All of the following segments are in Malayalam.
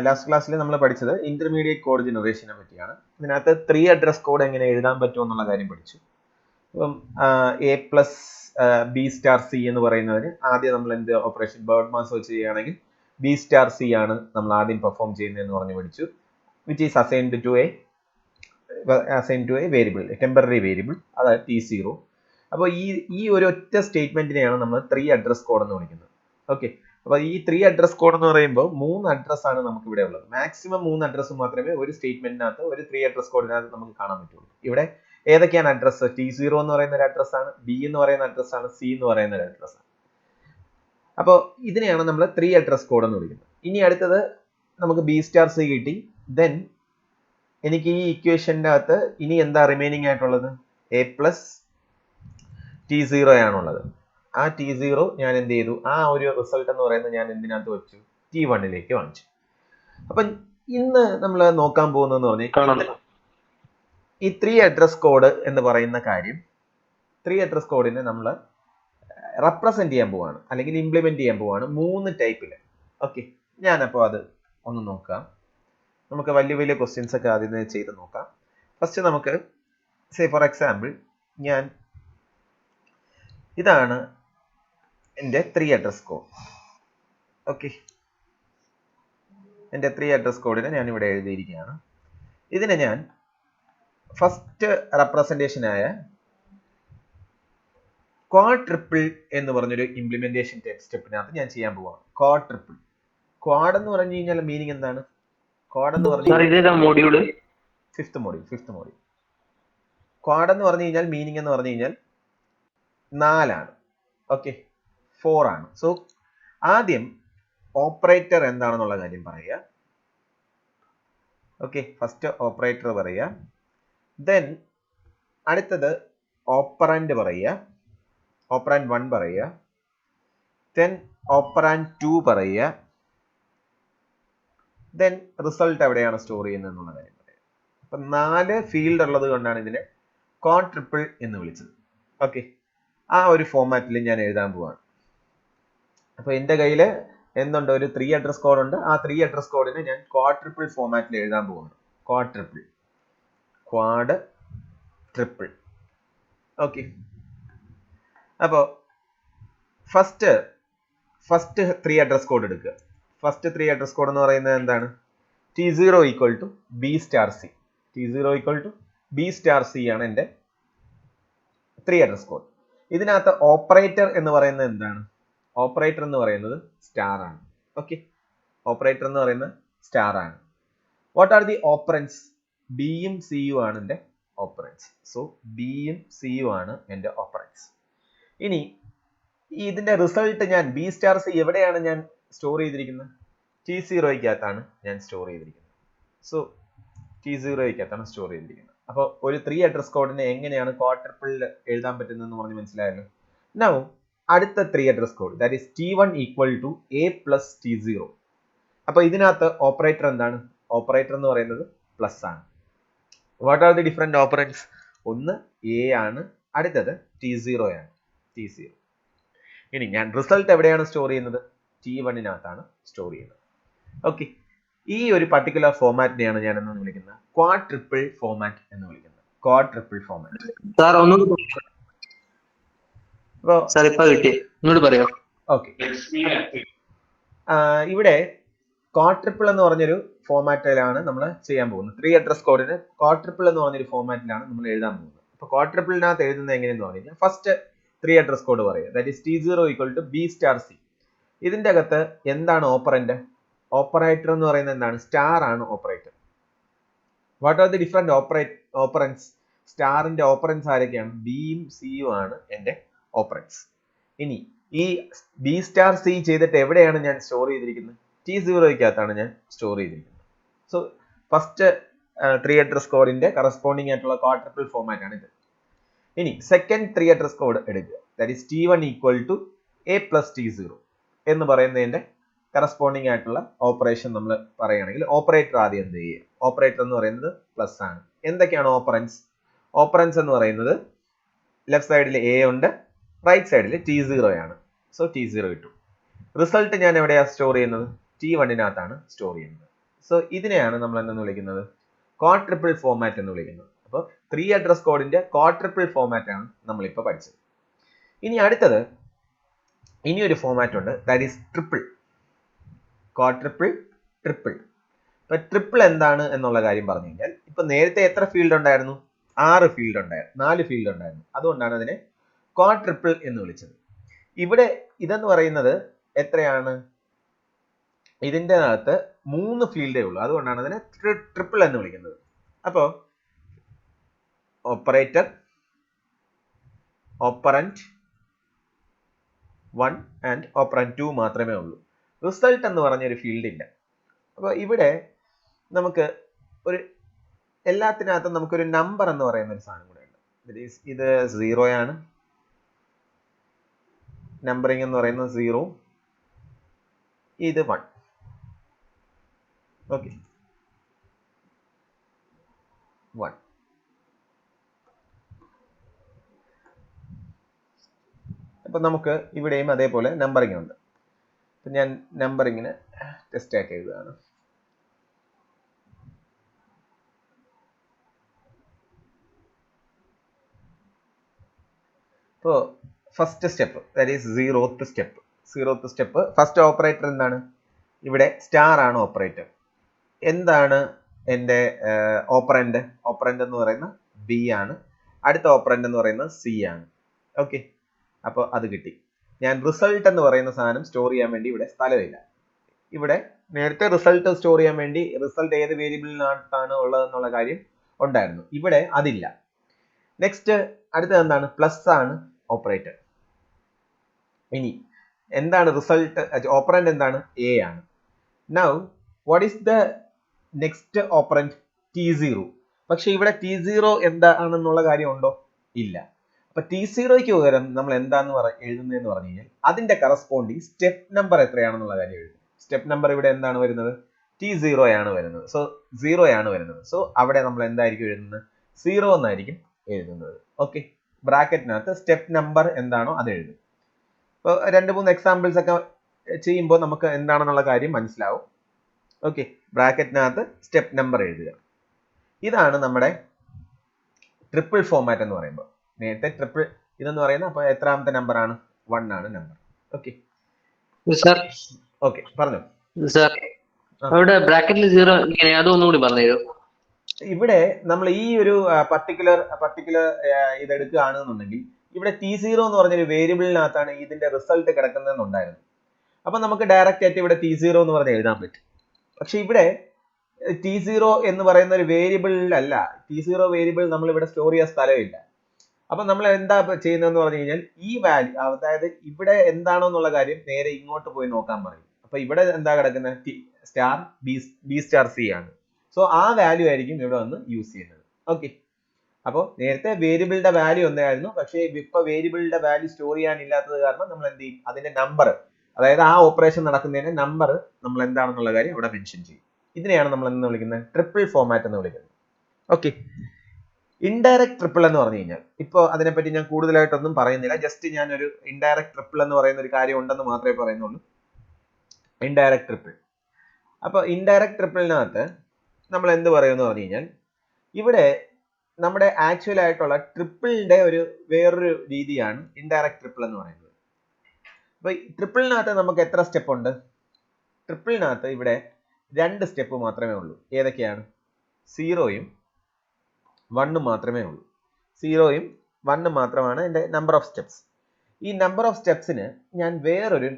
ലാസ്റ്റ് ക്ലാസ്സിൽ നമ്മൾ പഠിച്ചത് ഇന്റർമീഡിയറ്റ് കോഡ് ജനറേഷനെ പറ്റിയാണ്. ഇതിനകത്ത് 3 അഡ്രസ് കോഡ് എങ്ങനെ എഴുതാൻ പറ്റും എന്നുള്ള കാര്യം പഠിച്ചു. ഇപ്പം A plus B star C എന്ന് പറയുന്നതിന് ആദ്യം നമ്മൾ എന്ത് ഓപ്പറേഷൻ ബേർഡ് മാസ് വെച്ച് ചെയ്യുകയാണെങ്കിൽ ബി സ്റ്റാർ സി ആണ് നമ്മൾ ആദ്യം പെർഫോം ചെയ്യുന്നതെന്ന് പറഞ്ഞ് പഠിച്ചു. Which is assigned to a variable, temporary variable, അതായത് T0. അപ്പോൾ ഈ ഒരു ഒറ്റ സ്റ്റേറ്റ്മെന്റിനെയാണ് നമ്മൾ 3 അഡ്രസ് കോഡ് എന്ന് വിളിക്കുന്നത്. ഓക്കെ, അപ്പോൾ ഈ 3 അഡ്രസ് കോഡ് എന്ന് പറയുമ്പോൾ 3 അഡ്രസ് ആണ് നമുക്ക് ഇവിടെ ഉള്ളത്. മാക്സിമം 3 അഡ്രസ് മാത്രമേ ഒരു സ്റ്റേറ്റ്മെന്റിനകത്ത് ഒരു 3 അഡ്രസ് കോഡിനകത്ത് നമുക്ക് കാണാൻ പറ്റുള്ളൂ. ഇവിടെ ഏതൊക്കെയാണ് അഡ്രസ്? T0 എന്ന് പറയുന്ന ഒരു അഡ്രസ് ആണ്, ബി എന്ന് പറയുന്ന അഡ്രസ് ആണ്, സി എന്ന് പറയുന്ന ഒരു അഡ്രസ് ആണ്. അപ്പോൾ ഇതിനെയാണ് നമ്മൾ 3 അഡ്രസ് കോഡ് എന്ന് വിളിക്കുന്നത്. ഇനി അടുത്തത് നമുക്ക് ബി സ്റ്റാർ സി കിട്ടി. ദെൻ എനിക്ക് ഈ ഇക്വേഷൻ്റെ അകത്ത് ഇനി എന്താ റിമൈനിങ് ആയിട്ടുള്ളത്? എ പ്ലസ് T0 ആണുള്ളത്. ആ T0 ഞാൻ എന്ത് ചെയ്തു? ആ ഒരു റിസൾട്ട് എന്ന് പറയുന്നത് ഞാൻ എന്തിനകത്ത് വെച്ചു? T1ലേക്ക് വാങ്ങിച്ചു. അപ്പൊ ഇന്ന് നമ്മൾ നോക്കാൻ പോകുന്നതെന്ന് പറഞ്ഞാൽ ഈ 3 അഡ്രസ് കോഡ് എന്ന് പറയുന്ന കാര്യം, 3 അഡ്രസ് കോഡിനെ നമ്മൾ റെപ്രസെന്റ് ചെയ്യാൻ പോവാണ്, അല്ലെങ്കിൽ ഇംപ്ലിമെന്റ് ചെയ്യാൻ പോവാണ് 3 ടൈപ്പിൽ. ഓക്കെ, ഞാനപ്പോൾ അത് ഒന്ന് നോക്കാം. നമുക്ക് വലിയ വലിയ ക്വസ്റ്റ്യൻസ് ഒക്കെ ആദ്യം ചെയ്ത് നോക്കാം. ഫസ്റ്റ് നമുക്ക് ഫോർ എക്സാമ്പിൾ ഇതാണ് എൻ്റെ 3 അഡ്രസ് കോഡ്. ഓക്കെ, എൻ്റെ 3 അഡ്രസ് കോഡിനെ ഞാൻ ഇവിടെ എഴുതിയിരിക്കുകയാണ്. ഇതിനെ ഞാൻ ഫസ്റ്റ് റെപ്രസെന്റേഷനായ ക്വാഡ്രിപ്പിൾ എന്ന് പറഞ്ഞൊരു ഇംപ്ലിമെന്റേഷൻ സ്റ്റെപ്പിനകത്ത് ഞാൻ ചെയ്യാൻ പോവാണ്. ക്വാഡ്രിപ്പിൾ. ക്വാഡ് എന്ന് പറഞ്ഞു കഴിഞ്ഞാൽ മീനിങ് എന്താണ്? ക്വാഡ് എന്ന് പറഞ്ഞു ഫിഫ്ത്ത് മോഡ്യൂൾ. ക്വാഡ് എന്ന് പറഞ്ഞു കഴിഞ്ഞാൽ മീനിങ് എന്ന് പറഞ്ഞു കഴിഞ്ഞാൽ 4 ആണ്. ഓക്കെ, 4 ആണ്. സോ ആദ്യം ഓപ്പറേറ്റർ എന്താണെന്നുള്ള കാര്യം പറയുക. ഓക്കെ, ഫസ്റ്റ് ഓപ്പറേറ്റർ പറയുക. ദെൻ അടുത്തത് ഓപ്പറാൻഡ് പറയുക, ഓപ്പറാൻഡ് 1 പറയുക. ദെൻ ഓപ്പറാൻഡ് 2 പറയുക. ദെൻ റിസൾട്ട് എവിടെയാണ് സ്റ്റോർ ചെയ്യുന്നത് എന്നുള്ള കാര്യം പറയുക. അപ്പൊ 4 ഫീൽഡ് ഉള്ളത് കൊണ്ടാണ് ഇതിനെ ക്വാഡ്രിപ്പിൾ എന്ന് വിളിച്ചത്. ഓക്കെ, ആ ഒരു ഫോമാറ്റിൽ ഞാൻ എഴുതാൻ പോവാണ്. അപ്പൊ എൻ്റെ കയ്യിൽ എന്തുണ്ട്? ഒരു 3 അഡ്രസ് കോഡ് ഉണ്ട്. ആ 3 അഡ്രസ് കോഡിനെ ഞാൻ ക്വാഡ്രിപ്പിൾ ഫോമാറ്റിൽ എഴുതാൻ പോവാണ്. Quad triple. ഓക്കെ, അപ്പോൾ ഫസ്റ്റ് 3 അഡ്രസ് കോഡ് എടുക്കുക. ഫസ്റ്റ് 3 അഡ്രസ് കോഡ് എന്ന് പറയുന്നത് എന്താണ്? T0 equal to B star C. T0 equal to B star C ആണ് എൻ്റെ 3 അഡ്രസ് കോഡ്. ഇതിനകത്ത് ഓപ്പറേറ്റർ എന്ന് പറയുന്നത് എന്താണ്? ഓപ്പറേറ്റർ എന്ന് പറയുന്നത് സ്റ്റാർ ആണ്. ഓക്കെ, ഓപ്പറേറ്റർ എന്ന് പറയുന്നത് സ്റ്റാർ ആണ്. What are the operands? ബിയും സിയും ആണ് എൻ്റെ ഓപ്പറൻസ്. സോ ബിയും സിയും ആണ് എൻ്റെ ഓപ്പറൻസ്. ഇനി ഇതിന്റെ റിസൾട്ട് ഞാൻ ബി സ്റ്റാർ സി എവിടെയാണ് ഞാൻ സ്റ്റോർ ചെയ്തിരിക്കുന്നത്? T0ക്കകത്താണ് ഞാൻ സ്റ്റോർ ചെയ്തിരിക്കുന്നത്. സോ T0ക്കകത്താണ് സ്റ്റോർ ചെയ്തിരിക്കുന്നത്. അപ്പോൾ ഒരു 3 അഡ്രസ് കോഡിനെ എങ്ങനെയാണ് ക്വാഡ്രിപ്പിളിൽ എഴുതാൻ പറ്റുന്നതെന്ന് പറഞ്ഞ് മനസ്സിലായല്ലോ. നൗ അടുത്ത 3 address code, that is T1 equal to A plus T0. അപ്പൊ ഇതിനകത്ത് ഓപ്പറേറ്റർ എന്താണ്? ഓപ്പറേറ്റർ എന്ന് പറയുന്നത് പ്ലസ് ആണ്. What are the different operands? ഒന്ന് എ ആണ്, അടുത്തത് T0 ആണ്. T0. ഇനി ഞാൻ റിസൾട്ട് എവിടെയാണ് സ്റ്റോർ ചെയ്യുന്നത്? T1നകത്താണ് സ്റ്റോർ ചെയ്യുന്നത്. ഓക്കെ, ഈ ഒരു പർട്ടിക്കുലർ ഫോമാറ്റിനെയാണ് ഞാൻ എന്ന് വിളിക്കുന്നത് ക്വാഡ്രിപ്പിൾ ഫോമാറ്റ് എന്ന് വിളിക്കുന്നത്. ക്വാഡ്രിപ്പിൾ ഫോമാറ്റ്. ഓക്കെ, ഇവിടെ ക്വാഡ്രിപ്പിൾ എന്ന് പറഞ്ഞൊരു ഫോമാറ്റിലാണ് നമ്മൾ ചെയ്യാൻ പോകുന്നത്. 3 അഡ്രസ് കോഡിന് ക്വാഡ്രിപ്പിൾ എന്ന് പറഞ്ഞൊരു ഫോമാറ്റിലാണ് നമ്മൾ എഴുതാൻ പോകുന്നത്. അപ്പൊ ക്വാഡ്രിപ്പിളിനകത്ത് എഴുതുന്നത് എങ്ങനെയെന്ന് പറഞ്ഞു കഴിഞ്ഞാൽ ഫസ്റ്റ് 3 അഡ്രസ് കോഡ് പറയുക, that is T0 equal to B star C. ഇതിന്റെ അകത്ത് എന്താണ് ഓപ്പറന്റ്? ഓപ്പറേറ്റർ എന്ന് പറയുന്നത് എന്താണ്? സ്റ്റാർ ആണ് operator. What are the different operands? സ്റ്റാറിന്റെ ഓപ്പറൻസ് ആരൊക്കെയാണ്? ബിയും സിയും ആണ് എൻ്റെ ഓപ്പറൻസ്. ഇനി ഈ ബി സ്റ്റാർ സി ചെയ്തിട്ട് എവിടെയാണ് ഞാൻ സ്റ്റോർ ചെയ്തിരിക്കുന്നത്? T0ക്കകത്താണ് ഞാൻ സ്റ്റോർ ചെയ്തിരിക്കുന്നത്. സോ ഫസ്റ്റ് 3 അഡ്രസ് കോഡിന്റെ കറസ്പോണ്ടിങ് ആയിട്ടുള്ള ക്വാഡ്രിപ്പിൾ ഫോമാറ്റ് ആണ് ഇത്. ഇനി സെക്കൻഡ് 3 അഡ്രസ് കോഡ് എടുക്കുക, that is T1 equal to A plus T0 എന്ന് പറയുന്നതിന്റെ കറസ്പോണ്ടിങ് ആയിട്ടുള്ള ഓപ്പറേഷൻ നമ്മൾ പറയുകയാണെങ്കിൽ ഓപ്പറേറ്റർ ആദ്യം എന്ത് ചെയ്യുക? ഓപ്പറേറ്റർ എന്ന് പറയുന്നത് പ്ലസ് ആണ്. എന്തൊക്കെയാണ് ഓപ്പറൻസ്? ഓപ്പറൻസ് എന്ന് പറയുന്നത് ലെഫ്റ്റ് സൈഡിൽ എ ഉണ്ട്, റൈറ്റ് സൈഡിൽ T0 ആണ്. സോ T0 ഇട്ടു. റിസൾട്ട് ഞാൻ എവിടെയാണ് സ്റ്റോർ ചെയ്യുന്നത്? T1-നകത്താണ് സ്റ്റോർ ചെയ്യുന്നത്. സോ ഇതിനെയാണ് നമ്മൾ എന്തെന്ന് വിളിക്കുന്നത്, ക്വാഡ്രപ്പിൾ ഫോമാറ്റ് എന്ന് വിളിക്കുന്നത്. അപ്പോൾ 3 അഡ്രസ് കോഡിന്റെ ക്വാഡ്രപ്പിൾ ഫോമാറ്റ് ആണ് നമ്മളിപ്പോൾ പഠിച്ചത്. ഇനി അടുത്തത് ഇനിയൊരു ഫോമാറ്റ് ഉണ്ട്, that is triple. Quadruple, triple. ഇപ്പൊ ട്രിപ്പിൾ എന്താണ് എന്നുള്ള കാര്യം പറഞ്ഞു കഴിഞ്ഞാൽ, ഇപ്പൊ നേരത്തെ എത്ര ഫീൽഡ് ഉണ്ടായിരുന്നു? 6 ഫീൽഡ് ഉണ്ടായിരുന്നു, 4 ഫീൽഡ് ഉണ്ടായിരുന്നു. അതുകൊണ്ടാണ് അതിനെ ക്വാഡ്രപ്പിൾ എന്ന് വിളിച്ചത്. ഇവിടെ ഇതെന്ന് പറയുന്നത് എത്രയാണ്? ഇതിൻ്റെ അകത്ത് 3 ഫീൽഡേ ഉള്ളൂ, അതുകൊണ്ടാണ് അതിനെ ട്രിപ്പിൾ എന്ന് വിളിക്കുന്നത്. അപ്പോൾ ഓപ്പറേറ്റർ, ഓപ്പറന്റ് 1 ആൻഡ് ഓപ്പറന്റ് 2 മാത്രമേ ഉള്ളൂ. റിസൾട്ട് എന്ന് പറഞ്ഞൊരു ഫീൽഡ് ഇല്ല. അപ്പോൾ ഇവിടെ നമുക്ക് ഒരു എല്ലാത്തിനകത്തും നമുക്കൊരു നമ്പർ എന്ന് പറയുന്ന ഒരു സാധനം കൂടെ ഉണ്ട്. ഇത് 0 ആണ്, നമ്പറിംഗ് എന്ന് പറയുന്നത് 0, ഇത് 1. ഓക്കെ, 1. അപ്പൊ നമുക്ക് ഇവിടെയും അതേപോലെ നമ്പറിംഗ് ഉണ്ട്. അപ്പൊ ഞാൻ നമ്പറിങ്ങിന് ടെസ്റ്റ് ആക്കി എഴുതുകയാണ്. അപ്പോൾ first step, that is 0th step. 0th step, first operator എന്താണ്? ഇവിടെ സ്റ്റാർ ആണ് ഓപ്പറേറ്റർ. എന്താണ് എൻ്റെ ഓപ്പറന്റ്? ഓപ്പറന്റ് എന്ന് പറയുന്ന ബി ആണ്. അടുത്ത ഓപ്പറന്റ് എന്ന് പറയുന്നത് സി ആണ്. ഓക്കെ, അപ്പോൾ അത് കിട്ടി. ഞാൻ റിസൾട്ട് എന്ന് പറയുന്ന സാധനം സ്റ്റോർ ചെയ്യാൻ വേണ്ടി ഇവിടെ സ്ഥലമില്ല. ഇവിടെ നേരത്തെ റിസൾട്ട് സ്റ്റോർ ചെയ്യാൻ വേണ്ടി റിസൾട്ട് ഏത് വേരിയബിളിനകത്താണ് ഉള്ളതെന്നുള്ള കാര്യം ഉണ്ടായിരുന്നു. ഇവിടെ അതില്ല. നെക്സ്റ്റ് അടുത്തത് എന്താണ്? പ്ലസ് ആണ് ഓപ്പറേറ്റർ. ഇനി എന്താണ് റിസൾട്ട്? ഓപ്പറന്റ് എന്താണ്? എ ആണ്. Now what is the next operant? T0. പക്ഷെ ഇവിടെ T0 എന്താണെന്നുള്ള കാര്യം ഉണ്ടോ? ഇല്ല. അപ്പൊ T0ക്ക് പകരം നമ്മൾ എന്താന്ന് എഴുതുന്നതെന്ന് പറഞ്ഞു കഴിഞ്ഞാൽ അതിന്റെ കറസ്പോണ്ടിങ് സ്റ്റെപ്പ് നമ്പർ എത്രയാണെന്നുള്ള കാര്യം എഴുതും. സ്റ്റെപ്പ് നമ്പർ ഇവിടെ എന്താണ് വരുന്നത്? T0 ആണ് വരുന്നത്. സോ 0 ആണ് വരുന്നത്. സോ അവിടെ നമ്മൾ എന്തായിരിക്കും എഴുതുന്നത്? 0 എന്നായിരിക്കും എഴുതുന്നത്. ഓക്കെ, ബ്രാക്കറ്റിനകത്ത് സ്റ്റെപ്പ് നമ്പർ എന്താണോ അത് എഴുതും. ഇപ്പോൾ 2-3 എക്സാമ്പിൾസ് ഒക്കെ ചെയ്യുമ്പോൾ നമുക്ക് എന്താണെന്നുള്ള കാര്യം മനസ്സിലാവും. ഓക്കെ, ബ്രാക്കറ്റിനകത്ത് സ്റ്റെപ്പ് നമ്പർ എഴുതുക. ഇതാണ് നമ്മുടെ ട്രിപ്പിൾ ഫോമാറ്റ് എന്ന് പറയുമ്പോൾ. നേരത്തെ ട്രിപ്പിൾ ഇതെന്ന് പറയുന്നത് അപ്പോൾ എത്രാമത്തെ നമ്പർ ആണ്? 1 ആണ് നമ്പർ. ഓക്കെ സർ, ഓക്കെ പറഞ്ഞോ സർ. അവിടെ ബ്രാക്കറ്റിൽ 0 ഇങ്ങനെ അതൊന്നും കൂടി പറഞ്ഞുതരൂ. ഇവിടെ നമ്മൾ ഈ ഒരു പർട്ടിക്കുലർ ഇത് എടുക്കുകയാണെന്നുണ്ടെങ്കിൽ ഇവിടെ T0 എന്ന് പറഞ്ഞൊരു വേരിയബിളിനകത്താണ് ഇതിന്റെ റിസൾട്ട് കിടക്കുന്നതെന്നുണ്ടായിരുന്നു. അപ്പൊ നമുക്ക് ഡയറക്റ്റ് ആയിട്ട് ഇവിടെ T0 എന്ന് പറഞ്ഞ് എഴുതാൻ പറ്റും. പക്ഷെ ഇവിടെ T0 എന്ന് പറയുന്ന ഒരു വേരിയബിളിലല്ല. T0 വേരിയബിൾ നമ്മൾ ഇവിടെ സ്റ്റോർ ചെയ്യാൻ സ്ഥലമില്ല. അപ്പൊ നമ്മൾ എന്താ ചെയ്യുന്നതെന്ന് പറഞ്ഞു കഴിഞ്ഞാൽ ഈ വാല്യൂ, അതായത് ഇവിടെ എന്താണോ എന്നുള്ള കാര്യം നേരെ ഇങ്ങോട്ട് പോയി നോക്കാൻ പറയും. അപ്പൊ ഇവിടെ എന്താ കിടക്കുന്നത്? സ്റ്റാർ ബി സ്റ്റാർ സി ആണ്. സോ ആ വാല്യൂ ആയിരിക്കും ഇവിടെ വന്ന് യൂസ് ചെയ്യുന്നത്. ഓക്കെ, അപ്പോൾ നേരത്തെ വേരിയബിളിന്റെ വാല്യൂ എന്തായിരുന്നു, പക്ഷേ ഇപ്പൊ വേരിയബിളിന്റെ വാല്യൂ സ്റ്റോർ ചെയ്യാനില്ലാത്തത് കാരണം നമ്മൾ എന്ത് ചെയ്യും? അതിന്റെ നമ്പർ, അതായത് ആ ഓപ്പറേഷൻ നടക്കുന്നതിന്റെ നമ്പർ നമ്മൾ എന്താണെന്നുള്ള കാര്യം അവിടെ മെൻഷൻ ചെയ്യും. ഇതിനെയാണ് നമ്മൾ എന്ന് വിളിക്കുന്നത്? ട്രിപ്പിൾ ഫോമാറ്റ് എന്ന് വിളിക്കുന്നത്. ഓക്കെ, ഇൻഡയറക്റ്റ് ട്രിപ്പിൾ എന്ന് പറഞ്ഞു കഴിഞ്ഞാൽ ഇപ്പോൾ അതിനെപ്പറ്റി ഞാൻ കൂടുതലായിട്ടൊന്നും പറയുന്നില്ല. ജസ്റ്റ് ഞാൻ ഒരു ഇൻഡയറക്റ്റ് ട്രിപ്പിൾ എന്ന് പറയുന്ന ഒരു കാര്യം ഉണ്ടെന്ന് മാത്രമേ പറയുന്നുള്ളൂ. Indirect triple. അപ്പോൾ ഇൻഡയറക്റ്റ് ട്രിപ്പിളിനകത്ത് നമ്മൾ എന്ത് പറയുമെന്ന് പറഞ്ഞു കഴിഞ്ഞാൽ, ഇവിടെ നമ്മുടെ ആക്ച്വൽ ആയിട്ടുള്ള ട്രിപ്പിളിന്റെ ഒരു വേറൊരു രീതിയാണ് ഇൻഡയറക്റ്റ് ട്രിപ്പിൾ എന്ന് പറയുന്നത്. അപ്പൊ ട്രിപ്പിളിനകത്ത് നമുക്ക് എത്ര സ്റ്റെപ്പ് ഉണ്ട്? ട്രിപ്പിളിനകത്ത് ഇവിടെ 2 സ്റ്റെപ്പ് മാത്രമേ ഉള്ളൂ. ഏതൊക്കെയാണ്? 0യും 1 മാത്രമേ ഉള്ളൂ. 0യും 1 മാത്രമാണ് എൻ്റെ നമ്പർ ഓഫ് സ്റ്റെപ്സ്. ഈ നമ്പർ ഓഫ് സ്റ്റെപ്സിന് ഞാൻ വേറൊരു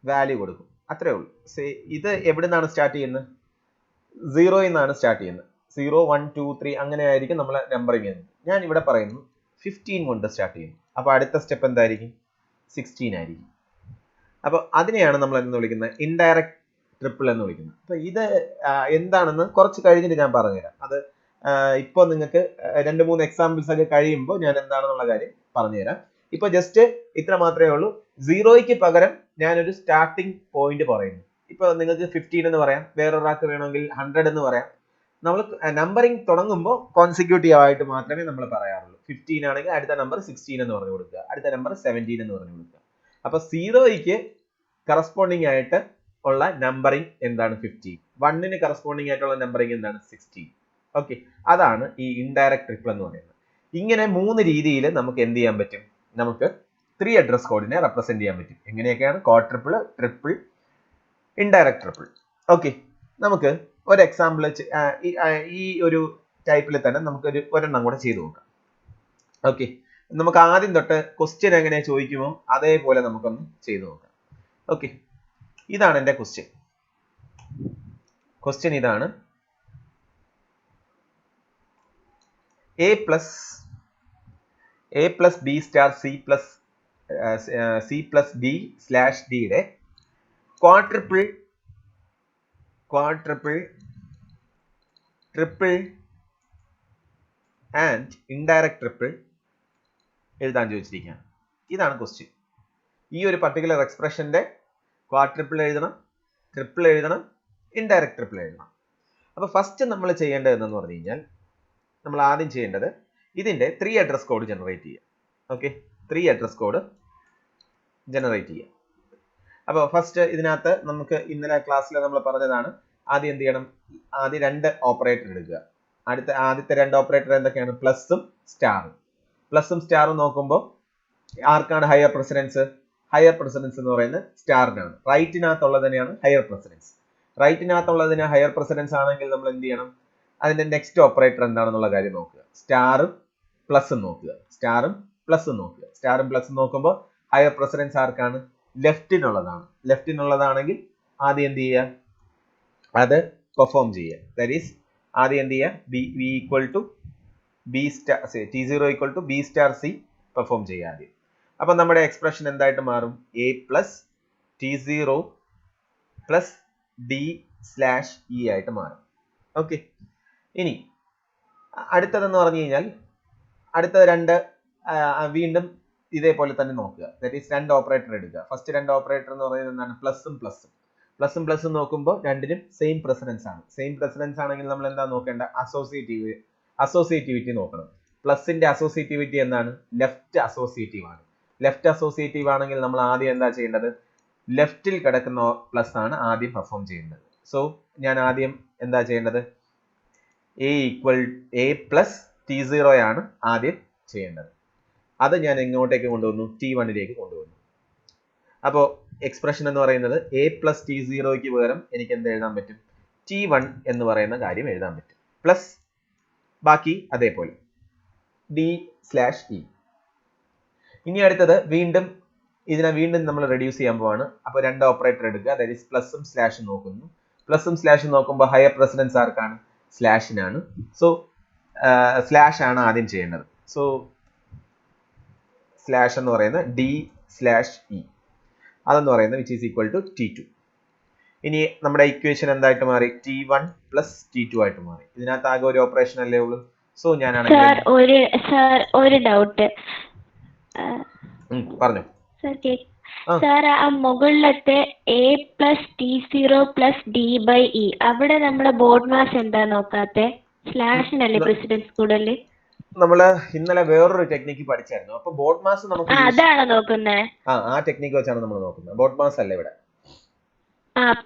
വാല്യൂ കൊടുക്കും, അത്രേ ഉള്ളൂ. ഇത് എവിടെ നിന്നാണ് സ്റ്റാർട്ട് ചെയ്യുന്നത്? 0യിൽ നിന്നാണ് സ്റ്റാർട്ട് ചെയ്യുന്നത്. 0, 1, 2, 3 അങ്ങനെ ആയിരിക്കും നമ്മൾ നമ്പറിങ് ചെയ്യുന്നത്. ഞാൻ ഇവിടെ പറയുന്നു 15 കൊണ്ട് സ്റ്റാർട്ട് ചെയ്യുന്നു. അപ്പൊ അടുത്ത സ്റ്റെപ്പ് എന്തായിരിക്കും? 16 ആയിരിക്കും. അപ്പൊ അതിനെയാണ് നമ്മൾ എന്ന് വിളിക്കുന്നത്? ഇൻഡയറക്റ്റ് ട്രിപ്പിൾ എന്ന് വിളിക്കുന്നത്. അപ്പൊ ഇത് എന്താണെന്ന് കുറച്ച് കഴിഞ്ഞിട്ട് ഞാൻ പറഞ്ഞുതരാം. അത് ഇപ്പൊ നിങ്ങൾക്ക് 2-3 എക്സാമ്പിൾസ് ഒക്കെ കഴിയുമ്പോൾ ഞാൻ എന്താണെന്നുള്ള കാര്യം പറഞ്ഞുതരാം. ഇപ്പൊ ജസ്റ്റ് ഇത്ര മാത്രമേ ഉള്ളൂ. 0യ്ക്ക് പകരം ഞാനൊരു സ്റ്റാർട്ടിംഗ് പോയിന്റ് പറയുന്നു. ഇപ്പൊ നിങ്ങൾക്ക് 15 എന്ന് പറയാം, വേറൊരാൾക്ക് വേണമെങ്കിൽ 100 എന്ന് പറയാം. നമ്മൾ നമ്പറിംഗ് തുടങ്ങുമ്പോൾ കോൺസിക്യൂട്ടീവ് ആയിട്ട് മാത്രമേ നമ്മൾ പറയാറുള്ളൂ. 15 ആണെങ്കിൽ അടുത്ത നമ്പർ 16 എന്ന് പറഞ്ഞു കൊടുക്കുക, അടുത്ത നമ്പർ 17 എന്ന് പറഞ്ഞു കൊടുക്കുക. അപ്പൊ 0യ്ക്ക് കറസ്പോണ്ടിങ് ആയിട്ട് ഉള്ള നമ്പറിംഗ് എന്താണ് 15, 1ന് കറസ്പോണ്ടിങ് ആയിട്ടുള്ള നമ്പറിംഗ് എന്താണ് 16. ഓക്കെ, അതാണ് ഈ ഇൻഡയറക്റ്റ് ട്രിപ്പിൾ എന്ന് പറയുന്നത്. ഇങ്ങനെ 3 രീതിയിൽ നമുക്ക് എന്ത് ചെയ്യാൻ പറ്റും, നമുക്ക് 3 അഡ്രസ് കോഡിനെ റെപ്രസെന്റ് ചെയ്യാൻ പറ്റും. എങ്ങനെയൊക്കെയാണ്? Quadruple, triple, indirect triple. Okay, നമുക്ക് ഒരു എക്സാമ്പിൾ ഈ ഒരു ടൈപ്പിൽ തന്നെ നമുക്ക് ഒരെണ്ണം കൂടെ ചെയ്തു നോക്കാം. ഓക്കെ, നമുക്ക് ആദ്യം തൊട്ട് ക്വസ്റ്റ്യൻ എങ്ങനെ ചോദിക്കുമോ അതേപോലെ നമുക്കൊന്ന് ചെയ്തു നോക്കാം. ഓക്കെ, ഇതാണ് എൻ്റെ ക്വസ്റ്റ്യൻ. ക്വസ്റ്റ്യൻ ഇതാണ്: a plus b star c plus d slash d യുടെ quadruple, triple and indirect triple എഴുതാൻ ചോദിച്ചിരിക്കുകയാണ്. ഇതാണ് ക്വസ്റ്റ്യൻ. ഈ ഒരു പർട്ടിക്കുലർ എക്സ്പ്രഷന്റെ ക്വാഡ്രപ്പിൾ എഴുതണം, ട്രിപ്പിൾ എഴുതണം, ഇൻഡയറക്റ്റ് ട്രിപ്പിൾ എഴുതണം. അപ്പൊ ഫസ്റ്റ് നമ്മൾ ചെയ്യേണ്ടത് എന്ന് പറഞ്ഞു കഴിഞ്ഞാൽ, നമ്മൾ ആദ്യം ചെയ്യേണ്ടത് ഇതിന്റെ 3 അഡ്രസ് കോഡ് ജനറേറ്റ് ചെയ്യുക. ഓക്കെ, 3 അഡ്രസ് കോഡ് ജനറേറ്റ് ചെയ്യുക. അപ്പോൾ ഫസ്റ്റ് ഇതിനകത്ത് നമുക്ക് ഇന്നലെ ക്ലാസ്സിൽ നമ്മൾ പറഞ്ഞതാണ്, ആദ്യം എന്ത് ചെയ്യണം, ആദ്യം 2 ഓപ്പറേറ്റർ എടുക്കുക. ആദ്യത്തെ 2 ഓപ്പറേറ്റർ എന്തൊക്കെയാണ്? പ്ലസും സ്റ്റാറും. പ്ലസും സ്റ്റാറും നോക്കുമ്പോൾ ആർക്കാണ് ഹയർ പ്രസിഡൻസ്? ഹയർ പ്രസിഡൻസ് എന്ന് പറയുന്നത് സ്റ്റാറിനാണ്. റൈറ്റിനകത്തുള്ളതിനെയാണ് ഹയർ പ്രസിഡൻസ്. റൈറ്റിനകത്തുള്ളതിന് ഹയർ പ്രസിഡൻസ് ആണെങ്കിൽ നമ്മൾ എന്ത് ചെയ്യണം, അതിന്റെ നെക്സ്റ്റ് ഓപ്പറേറ്റർ എന്താണെന്നുള്ള കാര്യം നോക്കുക. സ്റ്റാറും പ്ലസും നോക്കുക. സ്റ്റാറും പ്ലസും നോക്കുമ്പോൾ ഹയർ പ്രസിഡൻസ് ആർക്കാണ്? ലെഫ്റ്റിനുള്ളതാണ്. ലെഫ്റ്റിനുള്ളതാണെങ്കിൽ ആദ്യം എന്ത് ചെയ്യുക, അത് പെർഫോം ചെയ്യുക. ദാറ്റ് ഈസ് ആദ്യം എന്ത് ചെയ്യുക, B equal to B star T0 equal to B star C perform ചെയ്യുക ആദ്യം. അപ്പൊ നമ്മുടെ എക്സ്പ്രഷൻ എന്തായിട്ട് മാറും? a plus T0 plus d slash E ആയിട്ട് മാറും. ഓക്കെ, ഇനി അടുത്തതെന്ന് പറഞ്ഞു കഴിഞ്ഞാൽ അടുത്ത 2 വീണ്ടും ഇതേപോലെ തന്നെ നോക്കുക. ദാറ്റ് ഈസ് 2 ഓപ്പറേറ്റർ എടുക്കുക. ഫസ്റ്റ് 2 ഓപ്പറേറ്റർ എന്ന് പറയുന്നത് എന്താണ്? പ്ലസും നോക്കുമ്പോൾ രണ്ടിനും സെയിം പ്രസിഡൻസ് ആണ്. സെയിം പ്രസിഡൻസ് ആണെങ്കിൽ നമ്മൾ എന്താ നോക്കേണ്ട? അസോസിയേറ്റിവിറ്റി നോക്കണം. പ്ലസിന്റെ അസോസിയേറ്റിവിറ്റി എന്താണ്? ലെഫ്റ്റ് അസോസിയേറ്റീവ് ആണ്. ലെഫ്റ്റ് അസോസിയേറ്റീവ് ആണെങ്കിൽ നമ്മൾ ആദ്യം എന്താ ചെയ്യേണ്ടത്? ലെഫ്റ്റിൽ കിടക്കുന്ന പ്ലസ് ആണ് ആദ്യം പെർഫോം ചെയ്യേണ്ടത്. സോ ഞാൻ ആദ്യം എന്താ ചെയ്യേണ്ടത്? a പ്ലസ് T0 ആണ് ആദ്യം ചെയ്യേണ്ടത്. അത് ഞാൻ എങ്ങോട്ടേക്ക് കൊണ്ടുവന്നു? T1ലേക്ക് കൊണ്ടുവന്നു. അപ്പോൾ എക്സ്പ്രഷൻ എന്ന് പറയുന്നത് a പ്ലസ് T0ക്ക് പകരം എനിക്ക് എന്ത് എഴുതാൻ പറ്റും? T1 എന്ന് പറയുന്ന കാര്യം എഴുതാൻ പറ്റും. പ്ലസ് ബാക്കി അതേപോലെ d സ്ലാഷ് ഇ. ഇനി അടുത്തത് വീണ്ടും നമ്മൾ റെഡ്യൂസ് ചെയ്യാൻ പോവാണ്. അപ്പോൾ 2 ഓപ്പറേറ്റർ എടുക്കുക. ദാറ്റ് ഈസ് പ്ലസും സ്ലാഷും നോക്കുന്നു. പ്ലസും സ്ലാഷും നോക്കുമ്പോൾ ഹയർ പ്രസിഡൻസ് ആർക്കാണ്? സ്ലാഷിനാണ്. സോ സ്ലാഷ് ആണ് ആദ്യം ചെയ്യേണ്ടത്. സോ സ്ലാഷ് എന്ന് പറയുന്നത് d സ്ലാഷ് ഇ, അതെന്ന് പറയുന്നത് which is equal to T2. ഇനി നമ്മുടെ ഇക്വേഷൻ എന്തായിട്ട് മാറി? T1 പ്ലസ് T2 ആയിട്ട് മാറി. ഇതിനകത്ത് ആകെ ഒരു ഓപ്പറേഷൻ അല്ലേ ഉള്ളൂ. സോ ഞാനാണെങ്കിൽ ഒരു ഡൗട്ട് പറഞ്ഞു സാർ, ആ മുകളിലത്തെ a plus T0 plus d/e അവിടെ നമ്മുടെ ബോർഡ് മാസ് എന്താ നോക്കാത്തെ? സ്ലാഷിനല്ലേ പ്രസിഡൻസ് കൂടുതൽ? നമ്മള് ഇന്നലെ വേറൊരു ടെക്നിക്ക് പഠിച്ചായിരുന്നു. അപ്പൊ ബോർഡ് മാസ് നമുക്ക് അതാണ് നോക്കുന്നത്. ആ ടെക്നിക്ക് വെച്ചാണ് നമ്മൾ നോക്കുന്നത്. ബോർഡ് മാസ് അല്ല ഇവിടെ.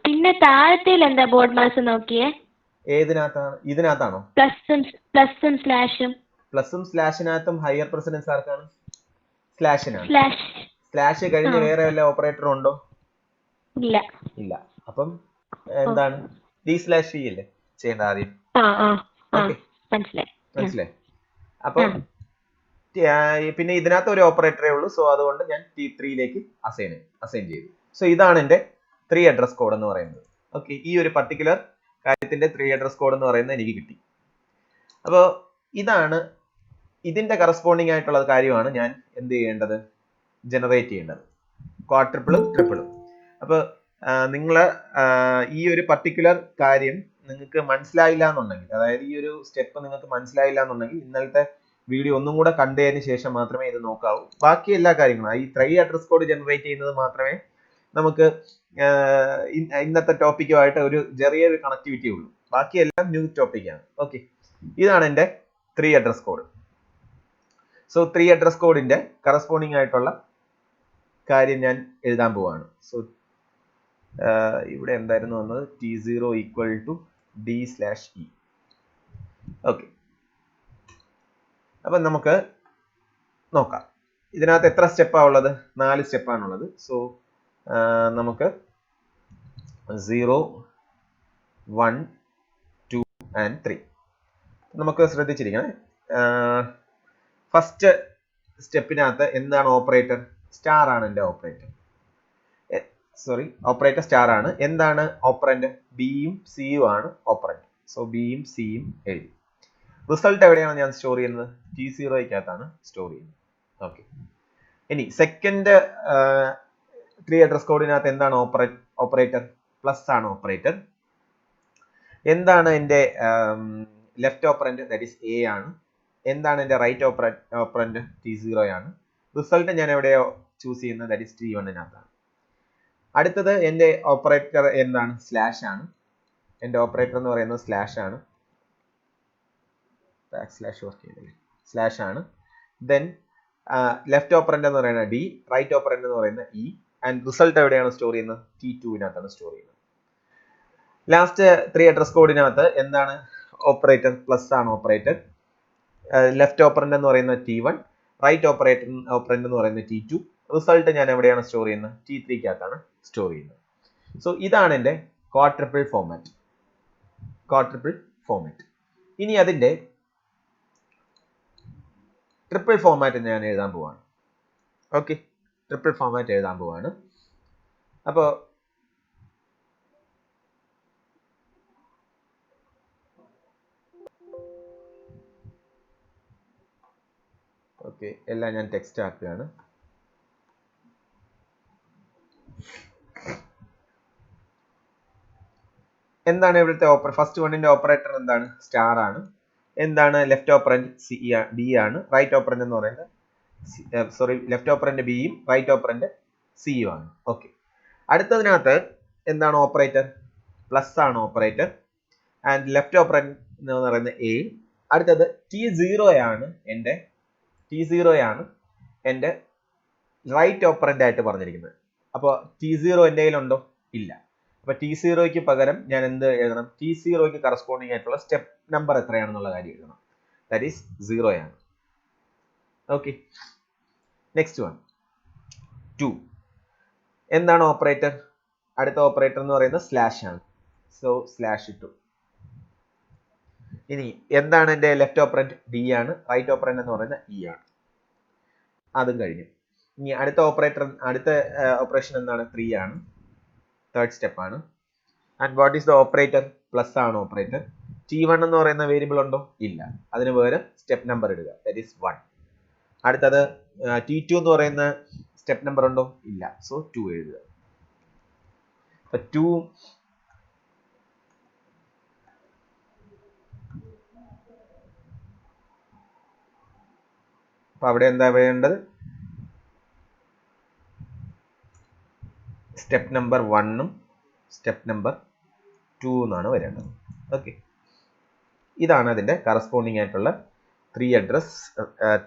പിന്നെ താഴത്തിൽ എന്താ ബോർഡ് മാസ് നോക്കിയേ? ഏതിനകത്താണ്? ഇതിനകത്താണോ? പ്ലസും സ്ലാഷും. പ്ലസും സ്ലാഷിനകത്തും ഹയർ പ്രസിഡൻസ് ആർക്കാണ്? സ്ലാഷിനാണ്. സ്ലാഷ് കഴിഞ്ഞ് വേറെ വല്ല ഓപ്പറേറ്ററും ഉണ്ടോ? ഇല്ല. അപ്പം എന്താണ്? d സ്ലാഷ് ഇ അല്ലേ ചെയ്യേണ്ട ആദ്യം. മനസ്സിലായി? അപ്പൊ പിന്നെ ഇതിനകത്ത് ഒരു ഓപ്പറേറ്ററേ ഉള്ളൂ. സോ അതുകൊണ്ട് ഞാൻ T3യിലേക്ക് അസൈൻ ചെയ്തു. സോ ഇതാണ് എന്റെ 3 അഡ്രസ് കോഡ് എന്ന് പറയുന്നത്. ഓക്കെ, ഈ ഒരു പർട്ടിക്കുലർ കാര്യത്തിന്റെ 3 അഡ്രസ് കോഡ് എന്ന് പറയുന്നത് എനിക്ക് കിട്ടി. അപ്പോൾ ഇതാണ് ഇതിന്റെ കറസ്പോണ്ടിങ് ആയിട്ടുള്ള കാര്യമാണ് ഞാൻ എന്ത് ചെയ്യേണ്ടത്? ജനറേറ്റ് ചെയ്യേണ്ടത്. ക്വാഡ്രപ്പിളും ട്രിപ്പിളും. അപ്പോൾ നിങ്ങൾ ഈ ഒരു പർട്ടിക്കുലർ കാര്യം നിങ്ങൾക്ക് മനസ്സിലായില്ല എന്നുണ്ടെങ്കിൽ, അതായത് ഈ ഒരു സ്റ്റെപ്പ് നിങ്ങൾക്ക് മനസ്സിലായില്ല എന്നുണ്ടെങ്കിൽ ഇന്നലത്തെ വീഡിയോ ഒന്നും കൂടെ കണ്ടതിന് ശേഷം മാത്രമേ ഇത് നോക്കാവൂ. ബാക്കി എല്ലാ കാര്യങ്ങളും ഈ 3 അഡ്രസ് കോഡ് ജനറേറ്റ് ചെയ്യുന്നത് മാത്രമേ നമുക്ക് ഇന്നത്തെ ടോപ്പിക്കുമായിട്ട് ഒരു ചെറിയൊരു കണക്ടിവിറ്റി ഉള്ളൂ. ബാക്കിയെല്ലാം ന്യൂ ടോപ്പിക്കാണ്. ഓക്കെ, ഇതാണ് എൻ്റെ 3 അഡ്രസ് കോഡ്. സോ 3 അഡ്രസ് കോഡിന്റെ കറസ്പോണ്ടിങ് ആയിട്ടുള്ള കാര്യം ഞാൻ എഴുതാൻ പോവാണ്. സോ ഇവിടെ എന്തായിരുന്നു വന്നത്? T0 equal to D/E. Okay, അപ്പം നമുക്ക് നോക്കാം. ഇതിനകത്ത് എത്ര സ്റ്റെപ്പാണ് ഉള്ളത്? 4 സ്റ്റെപ്പാണുള്ളത്. സോ നമുക്ക് 0, 1, 2 and 3 നമുക്ക് ശ്രദ്ധിച്ചിരിക്കണേ. ഫസ്റ്റ് സ്റ്റെപ്പിനകത്ത് എന്താണ് ഓപ്പറേറ്റർ? സ്റ്റാർ ആണ് എൻ്റെ ഓപ്പറേറ്റർ. സോറി, ഓപ്പറേറ്റർ സ്റ്റാർ ആണ്. എന്താണ് ഓപ്പറന്റ്? ബിയും സിയും ആണ് ഓപ്പറന്റ്. സോ ബിയും സിയും എഴുതി. റിസൾട്ട് എവിടെയാണ് ഞാൻ സ്റ്റോർ ചെയ്യുന്നത്? T0ക്കകത്താണ് സ്റ്റോർ ചെയ്യുന്നത്. ഓക്കെ, ഇനി സെക്കൻഡ് 3 അഡ്രസ് കോഡിനകത്ത് എന്താണ് ഓപ്പറേറ്റർ? പ്ലസ് ആണ് ഓപ്പറേറ്റർ. എന്താണ് എൻ്റെ left operant? That is A ആണ്. എന്താണ് എൻ്റെ റൈറ്റ് ഓപ്പറന്റ്? T0 ആണ്. റിസൾട്ട് ഞാൻ എവിടെയോ ചൂസ് ചെയ്യുന്നത്? ദാറ്റ് ഈസ് T1നകത്താണ്. അടുത്തത് എൻ്റെ ഓപ്പറേറ്റർ എന്താണ്? സ്ലാഷ് ആണ്. എൻ്റെ ഓപ്പറേറ്റർ എന്ന് പറയുന്നത് സ്ലാഷ് ആണ്. സ്ലാഷ് ആണ്. ദെൻ ലെഫ്റ്റ് ഓപ്പറന്റ് എന്ന് പറയുന്നത് ഡി, റൈറ്റ് ഓപ്പറന്റ് എന്ന് പറയുന്നത് ഇ, ആൻഡ് റിസൾട്ട് എവിടെയാണ് സ്റ്റോർ ചെയ്യുന്നത്? T2നകത്താണ് സ്റ്റോർ ചെയ്യുന്നത്. ലാസ്റ്റ് 3 അഡ്രസ് കോഡിനകത്ത് എന്താണ് ഓപ്പറേറ്റർ? പ്ലസ് ആണ് ഓപ്പറേറ്റർ. ലെഫ്റ്റ് ഓപ്പറന്റ് എന്ന് പറയുന്നത് T1, റൈറ്റ് ഓപ്പറന്റ് എന്ന് പറയുന്നത് T2. റിസൾട്ട് ഞാൻ എവിടെയാണ് സ്റ്റോർ ചെയ്യുന്നത്? T3കകത്താണ് സ്റ്റോർ ചെയ്യുന്നത്. സോ ഇതാണ് എൻ്റെ ക്വാഡ്രപ്പിൾ ഫോർമാറ്റ്. ഇനി അതിൻ്റെ ട്രിപ്പിൾ ഫോർമാറ്റ് ഞാൻ എഴുതാൻ പോവാണ്. ഓക്കെ, ട്രിപ്പിൾ ഫോർമാറ്റ് എഴുതാൻ പോവാണ്. അപ്പോൾ ഓക്കെ, എല്ലാം ഞാൻ ടെക്സ്റ്റ് ആക്കുകയാണ്. എന്താണ് ഇവിടുത്തെ ഫസ്റ്റ് വണ്ണിന്റെ ഓപ്പറേറ്റർ? എന്താണ്? സ്റ്റാർ ആണ്. എന്താണ് ലെഫ്റ്റ് ഓപ്പറന്റ്? ബി ആണ്. റൈറ്റ് ഓപ്പറന്റ് എന്ന് പറയുന്നത് ലെഫ്റ്റ് ഓപ്പറന്റ് ബിയും റൈറ്റ് ഓപ്പറന്റ് സിയും ആണ്. ഓക്കെ, അടുത്തതിനകത്ത് എന്താണ് ഓപ്പറേറ്റർ? പ്ലസ് ആണ് ഓപ്പറേറ്റർ. ആൻഡ് ലെഫ്റ്റ് ഓപ്പറന്റ് എന്ന് പറയുന്നത് എ. അടുത്തത് T0 ആണ് എൻ്റെ റൈറ്റ് ഓപ്പറന്റ് ആയിട്ട് പറഞ്ഞിരിക്കുന്നത്. അപ്പോൾ T0 എൻ്റെ കയ്യിലുണ്ടോ? ഇല്ല. അപ്പൊ T0ക്ക് പകരം ഞാൻ എന്ത് എഴുതണം? T0ക്ക് കറസ്പോണ്ടിങ് ആയിട്ടുള്ള സ്റ്റെപ്പ് നമ്പർ എത്രയാണെന്നുള്ള കാര്യം എഴുതണം. ദാറ്റ് ഈസ് 0 ആണ്. Okay, next one 2. എന്താണ് ഓപ്പറേറ്റർ? അടുത്ത ഓപ്പറേറ്റർ എന്ന് പറയുന്നത് സ്ലാഷ് ആണ്. സോ സ്ലാഷ് ഇട്ടു. ഇനി എന്താണ് എൻ്റെ ലെഫ്റ്റ് ഓപ്പറന്റ്? ഡി ആണ്. റൈറ്റ് ഓപ്പറന്റ് എന്ന് പറയുന്നത് ഇ ആണ്. അതും കഴിഞ്ഞു. ഇനി അടുത്ത ഓപ്പറേഷൻ എന്താണ്? 3 ആണ്. തേർഡ് സ്റ്റെപ്പ് ആണ്. And what is the operator? Plus ആണ് ഓപ്പറേറ്റർ. T1 എന്ന് പറയുന്ന വേരിയബിൾ ഉണ്ടോ? ഇല്ല. അതിന് പകരം സ്റ്റെപ്പ് നമ്പർ ഇടുക. That is 1. അടുത്തത് T2 എന്ന് പറയുന്ന സ്റ്റെപ്പ് നമ്പർ ഉണ്ടോ? ഇല്ല. സോ 2 എഴുതുക. അപ്പൊ 2 അപ്പൊ അവിടെ എന്താ വേണ്ടത്? സ്റ്റെപ്പ് നമ്പർ 1ഉം സ്റ്റെപ്പ് നമ്പർ 2 എന്നാണ് വരേണ്ടത്. ഓക്കെ, ഇതാണ് അതിന്റെ കറസ്പോണ്ടിങ് ആയിട്ടുള്ള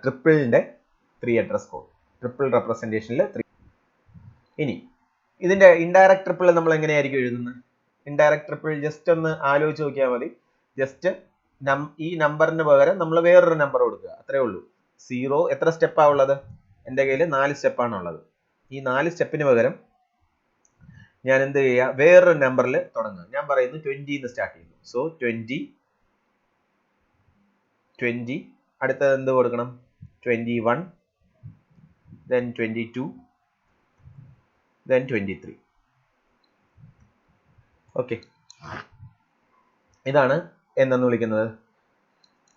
ട്രിപ്പിളിന്റെ 3 അഡ്രസ് കോഡ്. ട്രിപ്പിൾ റെപ്രസെന്റേഷനിൽ 3. ഇനി ഇതിന്റെ ഇൻഡയറക്ട് ട്രിപ്പിൾ നമ്മൾ എങ്ങനെയായിരിക്കും എഴുതുന്നത്? ഇൻഡയറക്ട് ട്രിപ്പിൾ ജസ്റ്റ് ഒന്ന് ആലോചിച്ച് നോക്കിയാൽ മതി. ജസ്റ്റ് ഈ നമ്പറിന് പകരം നമ്മൾ വേറൊരു നമ്പർ കൊടുക്കുക, അത്രേ ഉള്ളൂ. 0 എത്ര സ്റ്റെപ്പാണ് ഉള്ളത്? എൻ്റെ കയ്യിൽ 4 സ്റ്റെപ്പാണ് ഉള്ളത്. ഈ 4 സ്റ്റെപ്പിന് പകരം ഞാൻ എന്ത് ചെയ്യുക? വേറൊരു നമ്പറിൽ തുടങ്ങുക. ഞാൻ പറയുന്നത് 20 എന്ന് സ്റ്റാർട്ട് ചെയ്യുന്നു. സോ 20. അടുത്തത് എന്ത് കൊടുക്കണം? 21, then 22, then 23. ഓക്കെ, ഇതാണ് എന്തെന്ന് വിളിക്കുന്നത്?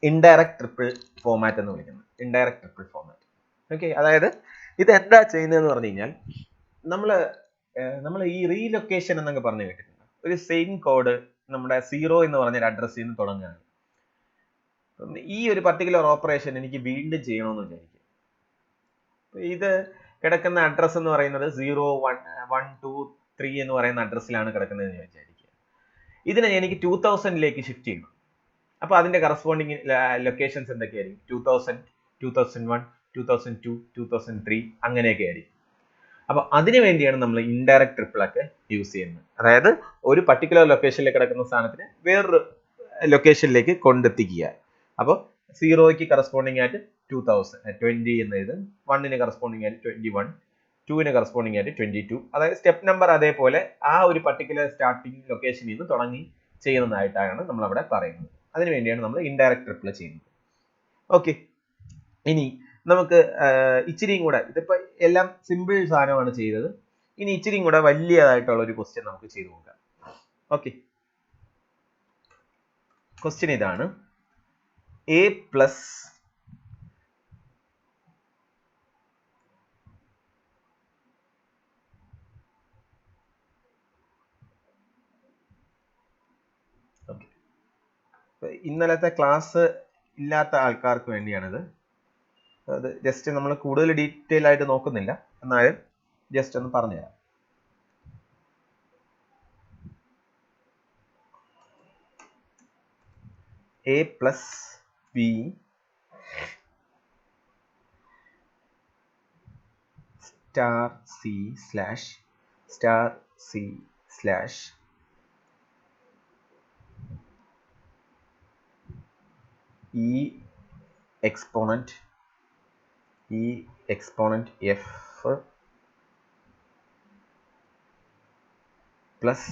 ഇൻഡയറക്ട് ട്രിപ്പിൾ ഫോമാറ്റ് എന്ന് വിളിക്കുന്നത്. Indirect triple format. ഓക്കെ, അതായത് ഇത് എന്താ ചെയ്യുന്നതെന്ന് പറഞ്ഞു കഴിഞ്ഞാൽ നമ്മൾ ഈ റീലൊക്കേഷൻ എന്നൊക്കെ പറഞ്ഞു കേട്ടിട്ടുണ്ട്. ഒരു സെയിം കോഡ് നമ്മുടെ 0 എന്ന് പറഞ്ഞൊരു അഡ്രസ്സിൽ നിന്ന് തുടങ്ങുകയാണ്. ഈ ഒരു പർട്ടിക്കുലർ ഓപ്പറേഷൻ എനിക്ക് വീണ്ടും ചെയ്യണമെന്ന് വിചാരിക്കും. ഇത് കിടക്കുന്ന അഡ്രസ്സ് എന്ന് പറയുന്നത് 0, 1, 2, 3 എന്ന് പറയുന്ന അഡ്രസ്സിലാണ് കിടക്കുന്നതെന്ന് വിചാരിക്കുക. ഇതിനെ എനിക്ക് 2000ലേക്ക് ഷിഫ്റ്റ് ചെയ്യണം. അപ്പൊ അതിന്റെ കറസ്പോണ്ടിങ് ലൊക്കേഷൻസ് എന്തൊക്കെയായിരിക്കും? 2000, 2001, 2002, 2003 അങ്ങനെയൊക്കെ ആയിരിക്കും. അപ്പോൾ അതിനു വേണ്ടിയാണ് നമ്മൾ ഇൻഡയറക്റ്റ് ട്രിപ്പിൾ ഒക്കെ യൂസ് ചെയ്യുന്നത്. അതായത് ഒരു പർട്ടിക്കുലർ ലൊക്കേഷനിലേക്ക് കിടക്കുന്ന സാധനത്തിന് വേറൊരു ലൊക്കേഷനിലേക്ക് കൊണ്ടെത്തിക്കുക. അപ്പോൾ 0ക്ക് കറസ്പോണ്ടിങ് ആയിട്ട് 2020 എന്ന് എഴുതും, 1ന് കറസ്പോണ്ടിങ് ആയിട്ട് 21, 2ന് കറസ്പോണ്ടിങ് ആയിട്ട് 22. അതായത് സ്റ്റെപ്പ് നമ്പർ അതേപോലെ ആ ഒരു പർട്ടിക്കുലർ സ്റ്റാർട്ടിംഗ് ലൊക്കേഷനിൽ നിന്ന് തുടങ്ങി ചെയ്യുന്നതായിട്ടാണ് നമ്മൾ അവിടെ പറയുന്നത്. അതിനു വേണ്ടിയാണ് നമ്മൾ ഇൻഡയറക്റ്റ് ട്രിപ്പിൾ ചെയ്യുന്നത്. ഓക്കെ, ഇനി നമുക്ക് ഇച്ചിരിയും കൂടെ, ഇതിപ്പോ എല്ലാം സിമ്പിൾ സാധനമാണ് ചെയ്തത്, ഇനി ഇച്ചിരിയും കൂടെ വലിയതായിട്ടുള്ള ഒരു ക്വസ്റ്റ്യൻ നമുക്ക് ചെയ്തു നോക്കാം. ഓക്കെ, ക്വസ്റ്റ്യൻ ഇതാണ്. a പ്ലസ് ഇന്നലത്തെ ക്ലാസ് ഇല്ലാത്ത ആൾക്കാർക്ക് വേണ്ടിയാണിത്. അത് ജസ്റ്റ് നമ്മൾ കൂടുതൽ ഡീറ്റെയിൽ ആയിട്ട് നോക്കുന്നില്ല, എന്നാലും ജസ്റ്റ് ഒന്ന് പറഞ്ഞുതരാം. a plus b star c slash star c slash e exponent f plus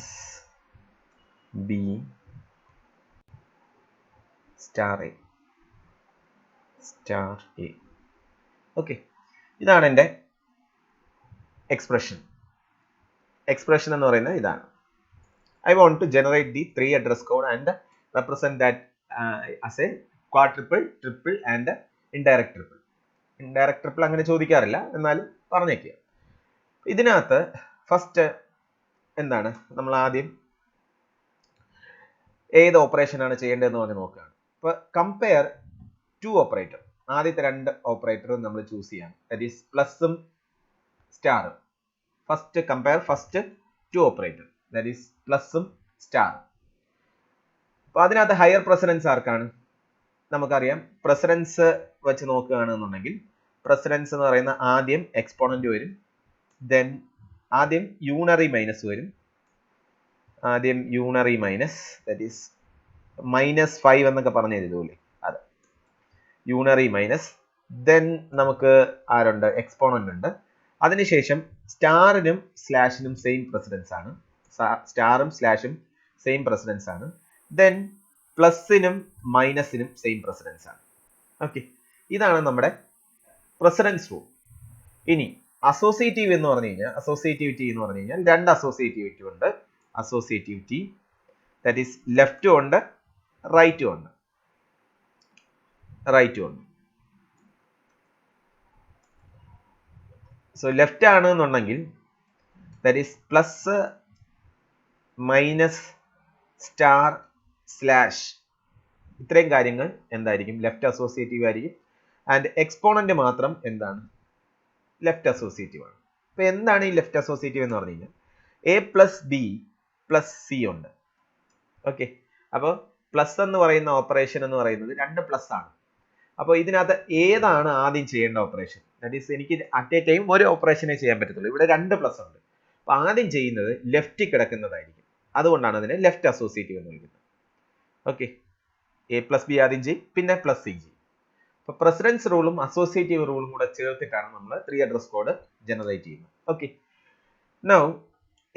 b star a. Okay, ഇതാണ് എൻ്റെ എക്സ്പ്രഷൻ എന്ന് പറയുന്നത് ഇതാണ്. I want to generate the 3 address code and represent that as a quadruple, triple and indirect triple. Indirect triple അങ്ങനെ ചോദിക്കാറില്ല, എന്നാലും പറഞ്ഞേക്കുക. ഇതിനകത്ത് ഫസ്റ്റ് എന്താണ്, നമ്മൾ ആദ്യം ഏത് ഓപ്പറേഷൻ ആണ് ചെയ്യേണ്ടതെന്ന് പറഞ്ഞ് നോക്കുകയാണ്. ഇപ്പൊ കമ്പയർ ടു ഓപ്പറേറ്റർ, ആദ്യത്തെ രണ്ട് ഓപ്പറേറ്ററും നമ്മൾ ചൂസ് ചെയ്യാം. ദാറ്റ് ഈസ് പ്ലസും സ്റ്റാറും. First compare first two operator, that is പ്ലസും സ്റ്റാറും. അപ്പൊ അതിനകത്ത് ഹയർ പ്രസിഡൻസ് ആർക്കാണ്? നമുക്കറിയാം, പ്രസിഡൻസ് വെച്ച് നോക്കുകയാണെന്നുണ്ടെങ്കിൽ പ്രസിഡൻസ് എന്ന് പറയുന്ന ആദ്യം എക്സ്പോണന്റ് വരും, ദെൻ ആദ്യം യൂണറി മൈനസ് വരും, ആദ്യം യൂണറി മൈനസ്, ദാറ്റ് ഈസ് -5 എന്നൊക്കെ പറഞ്ഞു തരുമല്ലേ, അത് യൂണറി മൈനസ്. ദെൻ നമുക്ക് ആരുണ്ട്? എക്സ്പോണന്റ് ഉണ്ട്. അതിനുശേഷം സ്റ്റാറിനും സ്ലാഷിനും സെയിം പ്രസിഡൻസ് ആണ്, സ്റ്റാറും സ്ലാഷും സെയിം പ്രസിഡൻസ് ആണ്. ദെൻ പ്ലസിനും മൈനസിനും സെയിം പ്രസിഡൻസ് ആണ്. ഓക്കെ, ഇതാണ് നമ്മുടെ പ്രസിഡൻസ് റൂൾ. ഇനി അസോസിയേറ്റീവ് എന്ന് പറഞ്ഞു കഴിഞ്ഞാൽ, അസോസിയേറ്റിവിറ്റി എന്ന് പറഞ്ഞു കഴിഞ്ഞാൽ രണ്ട് അസോസിയേറ്റിവിറ്റി ഉണ്ട്. അസോസിയേറ്റിവിറ്റി ദാറ്റ് ഈസ് ലെഫ്റ്റും ഉണ്ട് റൈറ്റും ഉണ്ട്. സോ ലെഫ്റ്റ് ആണ് എന്നുണ്ടെങ്കിൽ that is plus minus star slash, ഇത്രയും കാര്യങ്ങൾ എന്തായിരിക്കും? ലെഫ്റ്റ് അസോസിയേറ്റീവ് ആയിരിക്കും. ആൻഡ് എക്സ്പോണന്റ് മാത്രം എന്താണ്? ലെഫ്റ്റ് അസോസിയേറ്റീവ് ആണ്. അപ്പൊ എന്താണ് ഈ ലെഫ്റ്റ് അസോസിയേറ്റീവ് എന്ന് പറഞ്ഞു കഴിഞ്ഞാൽ, a plus B plus C ഉണ്ട്. ഓക്കെ, അപ്പോൾ പ്ലസ് എന്ന് പറയുന്ന ഓപ്പറേഷൻ എന്ന് പറയുന്നത് രണ്ട് പ്ലസ് ആണ്. അപ്പോൾ ഇതിനകത്ത് ഏതാണ് ആദ്യം ചെയ്യേണ്ട ഓപ്പറേഷൻ? ദാറ്റ് ഈസ് എനിക്ക് അറ്റ് എ ടൈം ഒരു ഓപ്പറേഷനെ ചെയ്യാൻ പറ്റത്തുള്ളൂ. ഇവിടെ രണ്ട് പ്ലസ് ഉണ്ട്. അപ്പൊ ആദ്യം ചെയ്യുന്നത് ലെഫ്റ്റ് കിടക്കുന്നതായിരിക്കും. അതുകൊണ്ടാണ് അതിനെ ലെഫ്റ്റ് അസോസിയേറ്റീവ് എന്ന് വിളിക്കുന്നത്. ഓക്കെ, a പ്ലസ് ബി ആദ്യം ചെയ്യും, പിന്നെ പ്ലസ് സി ചെയ്യും. അപ്പൊ പ്രസിഡൻസ് റൂളും അസോസിയേറ്റീവ് റൂളും കൂടെ ചേർത്തിട്ടാണ് നമ്മൾ 3 അഡ്രസ് കോഡ് ജനറേറ്റ് ചെയ്യുന്നത്. ഓക്കെ, നൗ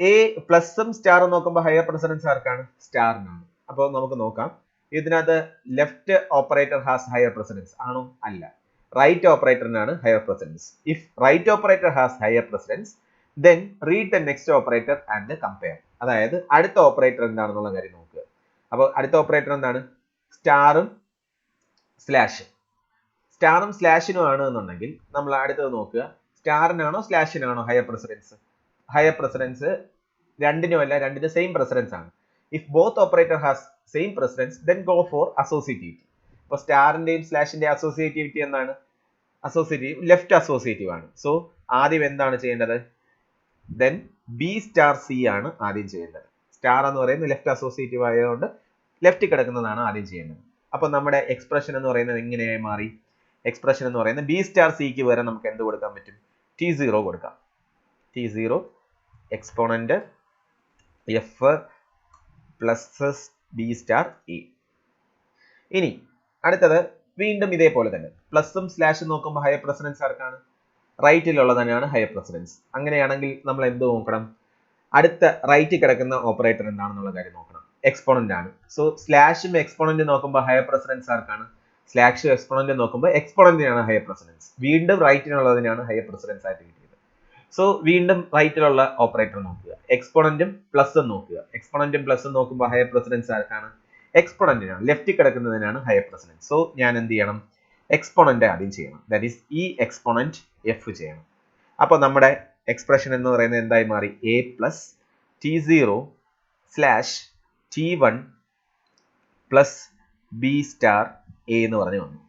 a പ്ലസും സ്റ്റാറും നോക്കുമ്പോൾ ഹയർ പ്രസിഡൻസ് ആർക്കാണ്? സ്റ്റാറിനാണ്. അപ്പോൾ നമുക്ക് നോക്കാം, ഇതിനകത്ത് left operator has higher precedence ആണോ? അല്ല, റൈറ്റ് ഓപ്പറേറ്ററിനാണ് higher precedence. If right operator has higher precedence, then read the next operator and compare. അതായത് അടുത്ത ഓപ്പറേറ്റർ എന്താണെന്നുള്ള കാര്യം നോക്കുക. അപ്പോൾ അടുത്ത ഓപ്പറേറ്റർ എന്താണ്? സ്റ്റാറും സ്ലാഷും. സ്റ്റാറും സ്ലാഷിനും ആണ് എന്നുണ്ടെങ്കിൽ നമ്മൾ അടുത്തത് നോക്കുക, സ്റ്റാറിനാണോ സ്ലാഷിനാണോ ഹയർ പ്രസിഡൻസ്? ഹയർ പ്രസിഡൻസ് രണ്ടിനും അല്ല, രണ്ടിനും സെയിം പ്രസിഡൻസ് ആണ്. If both operator has same precedence, then go for associativity. ഇപ്പോൾ സ്റ്റാറിന്റെയും സ്ലാഷിന്റെയും അസോസിയേറ്റിവിറ്റി എന്താണ്? അസോസിയേറ്റീവ് ലെഫ്റ്റ് അസോസിയേറ്റീവ് ആണ്. സോ ആദ്യം എന്താണ് ചെയ്യേണ്ടത്? ദെൻ ബി സ്റ്റാർ സി ആണ് ആദ്യം ചെയ്യേണ്ടത്. സ്റ്റാർ എന്ന് പറയുന്നത് ലെഫ്റ്റ് അസോസിയേറ്റീവ് ആയതുകൊണ്ട് ലെഫ്റ്റ് കിടക്കുന്നതാണ് ആദ്യം ചെയ്യേണ്ടത്. അപ്പൊ നമ്മുടെ എക്സ്പ്രഷൻ എന്ന് പറയുന്നത് എങ്ങനെയായി മാറി? എക്സ്പ്രഷൻ എന്ന് പറയുന്നത് ബി സ്റ്റാർ സിക്ക് വരെ നമുക്ക് എന്ത് കൊടുക്കാൻ പറ്റും? T0 കൊടുക്കാം. T0 exponent F plus B star A. ഇനി അടുത്തത് വീണ്ടും ഇതേപോലെ തന്നെ പ്ലസും സ്ലാഷും നോക്കുമ്പോൾ ഹയർ പ്രസിഡൻസ് ആർക്കാണ്? റൈറ്റിലുള്ളത് തന്നെയാണ് ഹയർ പ്രസിഡൻസ്. അങ്ങനെയാണെങ്കിൽ നമ്മൾ എന്ത് നോക്കണം? അടുത്ത റൈറ്റിൽ കിടക്കുന്ന ഓപ്പറേറ്റർ എന്താണെന്നുള്ള കാര്യം നോക്കണം. എക്സ്പോണന്റ് ആണ്. സോ സ്ലാഷും എക്സ്പോണന്റ് നോക്കുമ്പോൾ ഹയർ പ്രസിഡൻസ് ആർക്കാണ്? സ്ലാഷും എക്സ്പോണന്റ് നോക്കുമ്പോൾ എക്സ്പോണന്റിനാണ് ഹയർ പ്രസിഡൻസ്. വീണ്ടും റൈറ്റിനുള്ളതിനാണ് ഹയർ പ്രസിഡൻസ് ആയിട്ട് കിട്ടിയത്. സോ വീണ്ടും റൈറ്റിലുള്ള ഓപ്പറേറ്റർ നോക്കുക. എക്സ്പോണന്റും പ്ലസും നോക്കുക. എക്സ്പോണന്റും പ്ലസും നോക്കുമ്പോൾ ഹയർ പ്രസിഡൻസ് ആർക്കാണ്? എക്സ്പോണന്റിനാണ്. ലെഫ്റ്റ് കിടക്കുന്നതിനാണ് ഹയർ പ്രസിഡൻസ്. സോ ഞാൻ എന്ത് ചെയ്യണം? എക്സ്പോണന്റ് ആദ്യം ചെയ്യണം. ദാറ്റ് ഈസ് ഈ എക്സ്പോണന്റ് എഫ് ചെയ്യണം. അപ്പോൾ നമ്മുടെ എക്സ്പ്രഷൻ എന്ന് പറയുന്നത് എന്തായി മാറി? A plus T0 slash T1 plus B star A എന്ന് പറഞ്ഞു വന്നു.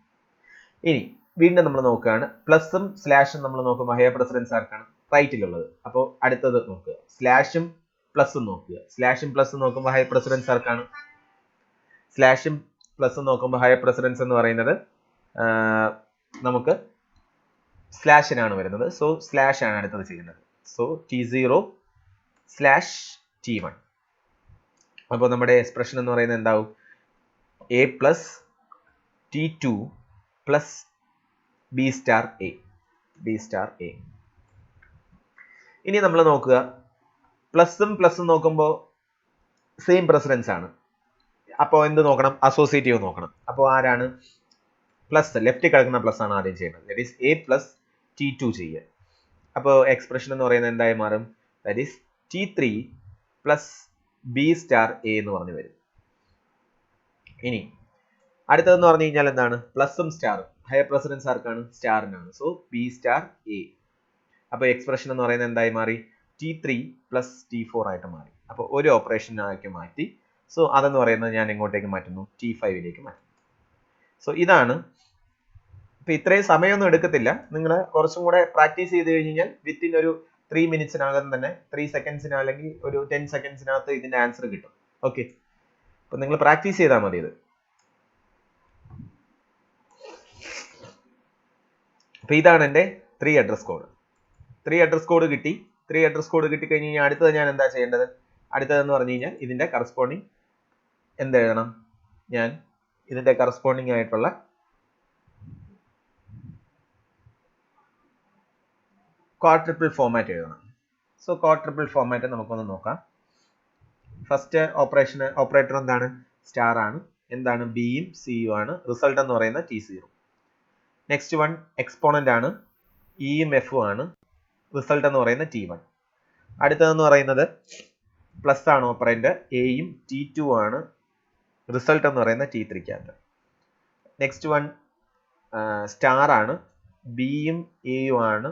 ഇനി വീണ്ടും നമ്മൾ നോക്കുകയാണ്. പ്ലസും സ്ലാഷും നമ്മൾ നോക്കുമ്പോൾ ഹയർ പ്രസിഡൻസ് ആർക്കാണ്? റൈറ്റിലുള്ളത്. അപ്പോൾ അടുത്തത് നോക്കുക. സ്ലാഷും പ്ലസും നോക്കുക. സ്ലാഷും പ്ലസും നോക്കുമ്പോൾ ഹയർ പ്രസിഡൻസ് ആർക്കാണ്? സ്ലാഷും പ്ലസും നോക്കുമ്പോൾ ഹയർ പ്രസിഡൻസ് എന്ന് പറയുന്നത് നമുക്ക് സ്ലാഷിനാണ് വരുന്നത്. സോ സ്ലാഷ് ആണ് അടുത്തത് ചെയ്യുന്നത്. So T0 slash T1. അപ്പോൾ നമ്മുടെ എക്സ്പ്രഷൻ എന്ന് പറയുന്നത് എന്താവും? A plus T2 plus B star A. B star A. ഇനി നമ്മൾ നോക്കുക, പ്ലസും പ്ലസും നോക്കുമ്പോൾ സെയിം പ്രസിഡൻസ് ആണ്. അപ്പോൾ എന്ത് നോക്കണം? അസോസിയേറ്റീവ് നോക്കണം. അപ്പോൾ ആരാണ്? പ്ലസ് ലെഫ്റ്റ് കിടക്കുന്ന പ്ലസ് ആണ് ആദ്യം ചെയ്യുന്നത്. That is A plus T2 ചെയ്യുക. അപ്പോൾ എക്സ്പ്രഷൻ എന്ന് പറയുന്നത് എന്തായി മാറും? That is T3 plus B star A എന്ന് പറഞ്ഞു വരും. ഇനി അടുത്തതെന്ന് പറഞ്ഞു കഴിഞ്ഞാൽ എന്താണ്? പ്ലസും സ്റ്റാറും. ഹയർ പ്രസിഡൻസ് ആർക്കാണ്? സ്റ്റാറിനാണ്. So B star A. അപ്പോൾ എക്സ്പ്രഷൻ എന്ന് പറയുന്നത് എന്തായി മാറി? T3 പ്ലസ് T4 ആയിട്ട് മാറി. അപ്പോൾ ഒരു ഓപ്പറേഷനാക്കി മാറ്റി. സോ അതെന്ന് പറയുന്നത് ഞാൻ എങ്ങോട്ടേക്ക് മാറ്റുന്നു? T5ലേക്ക് മാറ്റുന്നു. സോ ഇതാണ്. ഇപ്പൊ ഇത്രയും സമയമൊന്നും എടുക്കത്തില്ല. നിങ്ങൾ കുറച്ചും കൂടെ പ്രാക്ടീസ് ചെയ്ത് കഴിഞ്ഞാൽ വിത്തിൻ ഒരു 3 മിനിറ്റ്സിനകം തന്നെ 3 സെക്കൻഡ്സിനോ അല്ലെങ്കിൽ ഒരു 10 സെക്കൻഡ്സിനകത്ത് ഇതിന്റെ ആൻസർ കിട്ടും. ഓക്കെ, അപ്പൊ നിങ്ങൾ പ്രാക്ടീസ് ചെയ്താൽ മതി ഇത്. അപ്പൊ ഇതാണ് എൻ്റെ 3 അഡ്രസ് കോഡ്. 3 അഡ്രസ് കോഡ് കിട്ടി. 3 അഡ്രസ് കോഡ് കിട്ടി കഴിഞ്ഞ് കഴിഞ്ഞാൽ അടുത്തത് ഞാൻ എന്താ ചെയ്യേണ്ടത്? അടുത്തതെന്ന് പറഞ്ഞു കഴിഞ്ഞാൽ ഇതിന്റെ കറസ്പോണ്ടിങ് എന്തെഴുതണം? ഞാൻ ഇതിന്റെ കറസ്പോണ്ടിങ് ആയിട്ടുള്ള ക്വാഡ്രപ്പിൾ ഫോമാറ്റ് എഴുതണം. സോ ക്വാഡ്രപ്പിൾ ഫോമാറ്റ് നമുക്കൊന്ന് നോക്കാം. ഫസ്റ്റ് ഓപ്പറേറ്റർ എന്താണ്? സ്റ്റാർ ആണ്. എന്താണ്? ബിയും സിയും ആണ്. റിസൾട്ട് എന്ന് പറയുന്നത് T0. നെക്സ്റ്റ് വൺ എക്സ്പോണന്റ് ആണ്. ഇയും എഫും ആണ്. റിസൾട്ട് എന്ന് പറയുന്നത് T1. അടുത്തതെന്ന് പറയുന്നത് പ്ലസ് ആണ് ഓപ്പറന്റ്. എയും T2 ആണ്. റിസൾട്ട് എന്ന് പറയുന്നത് T3. നെക്സ്റ്റ് വൺ സ്റ്റാർ ആണ്. ബിയും എയും ആണ്.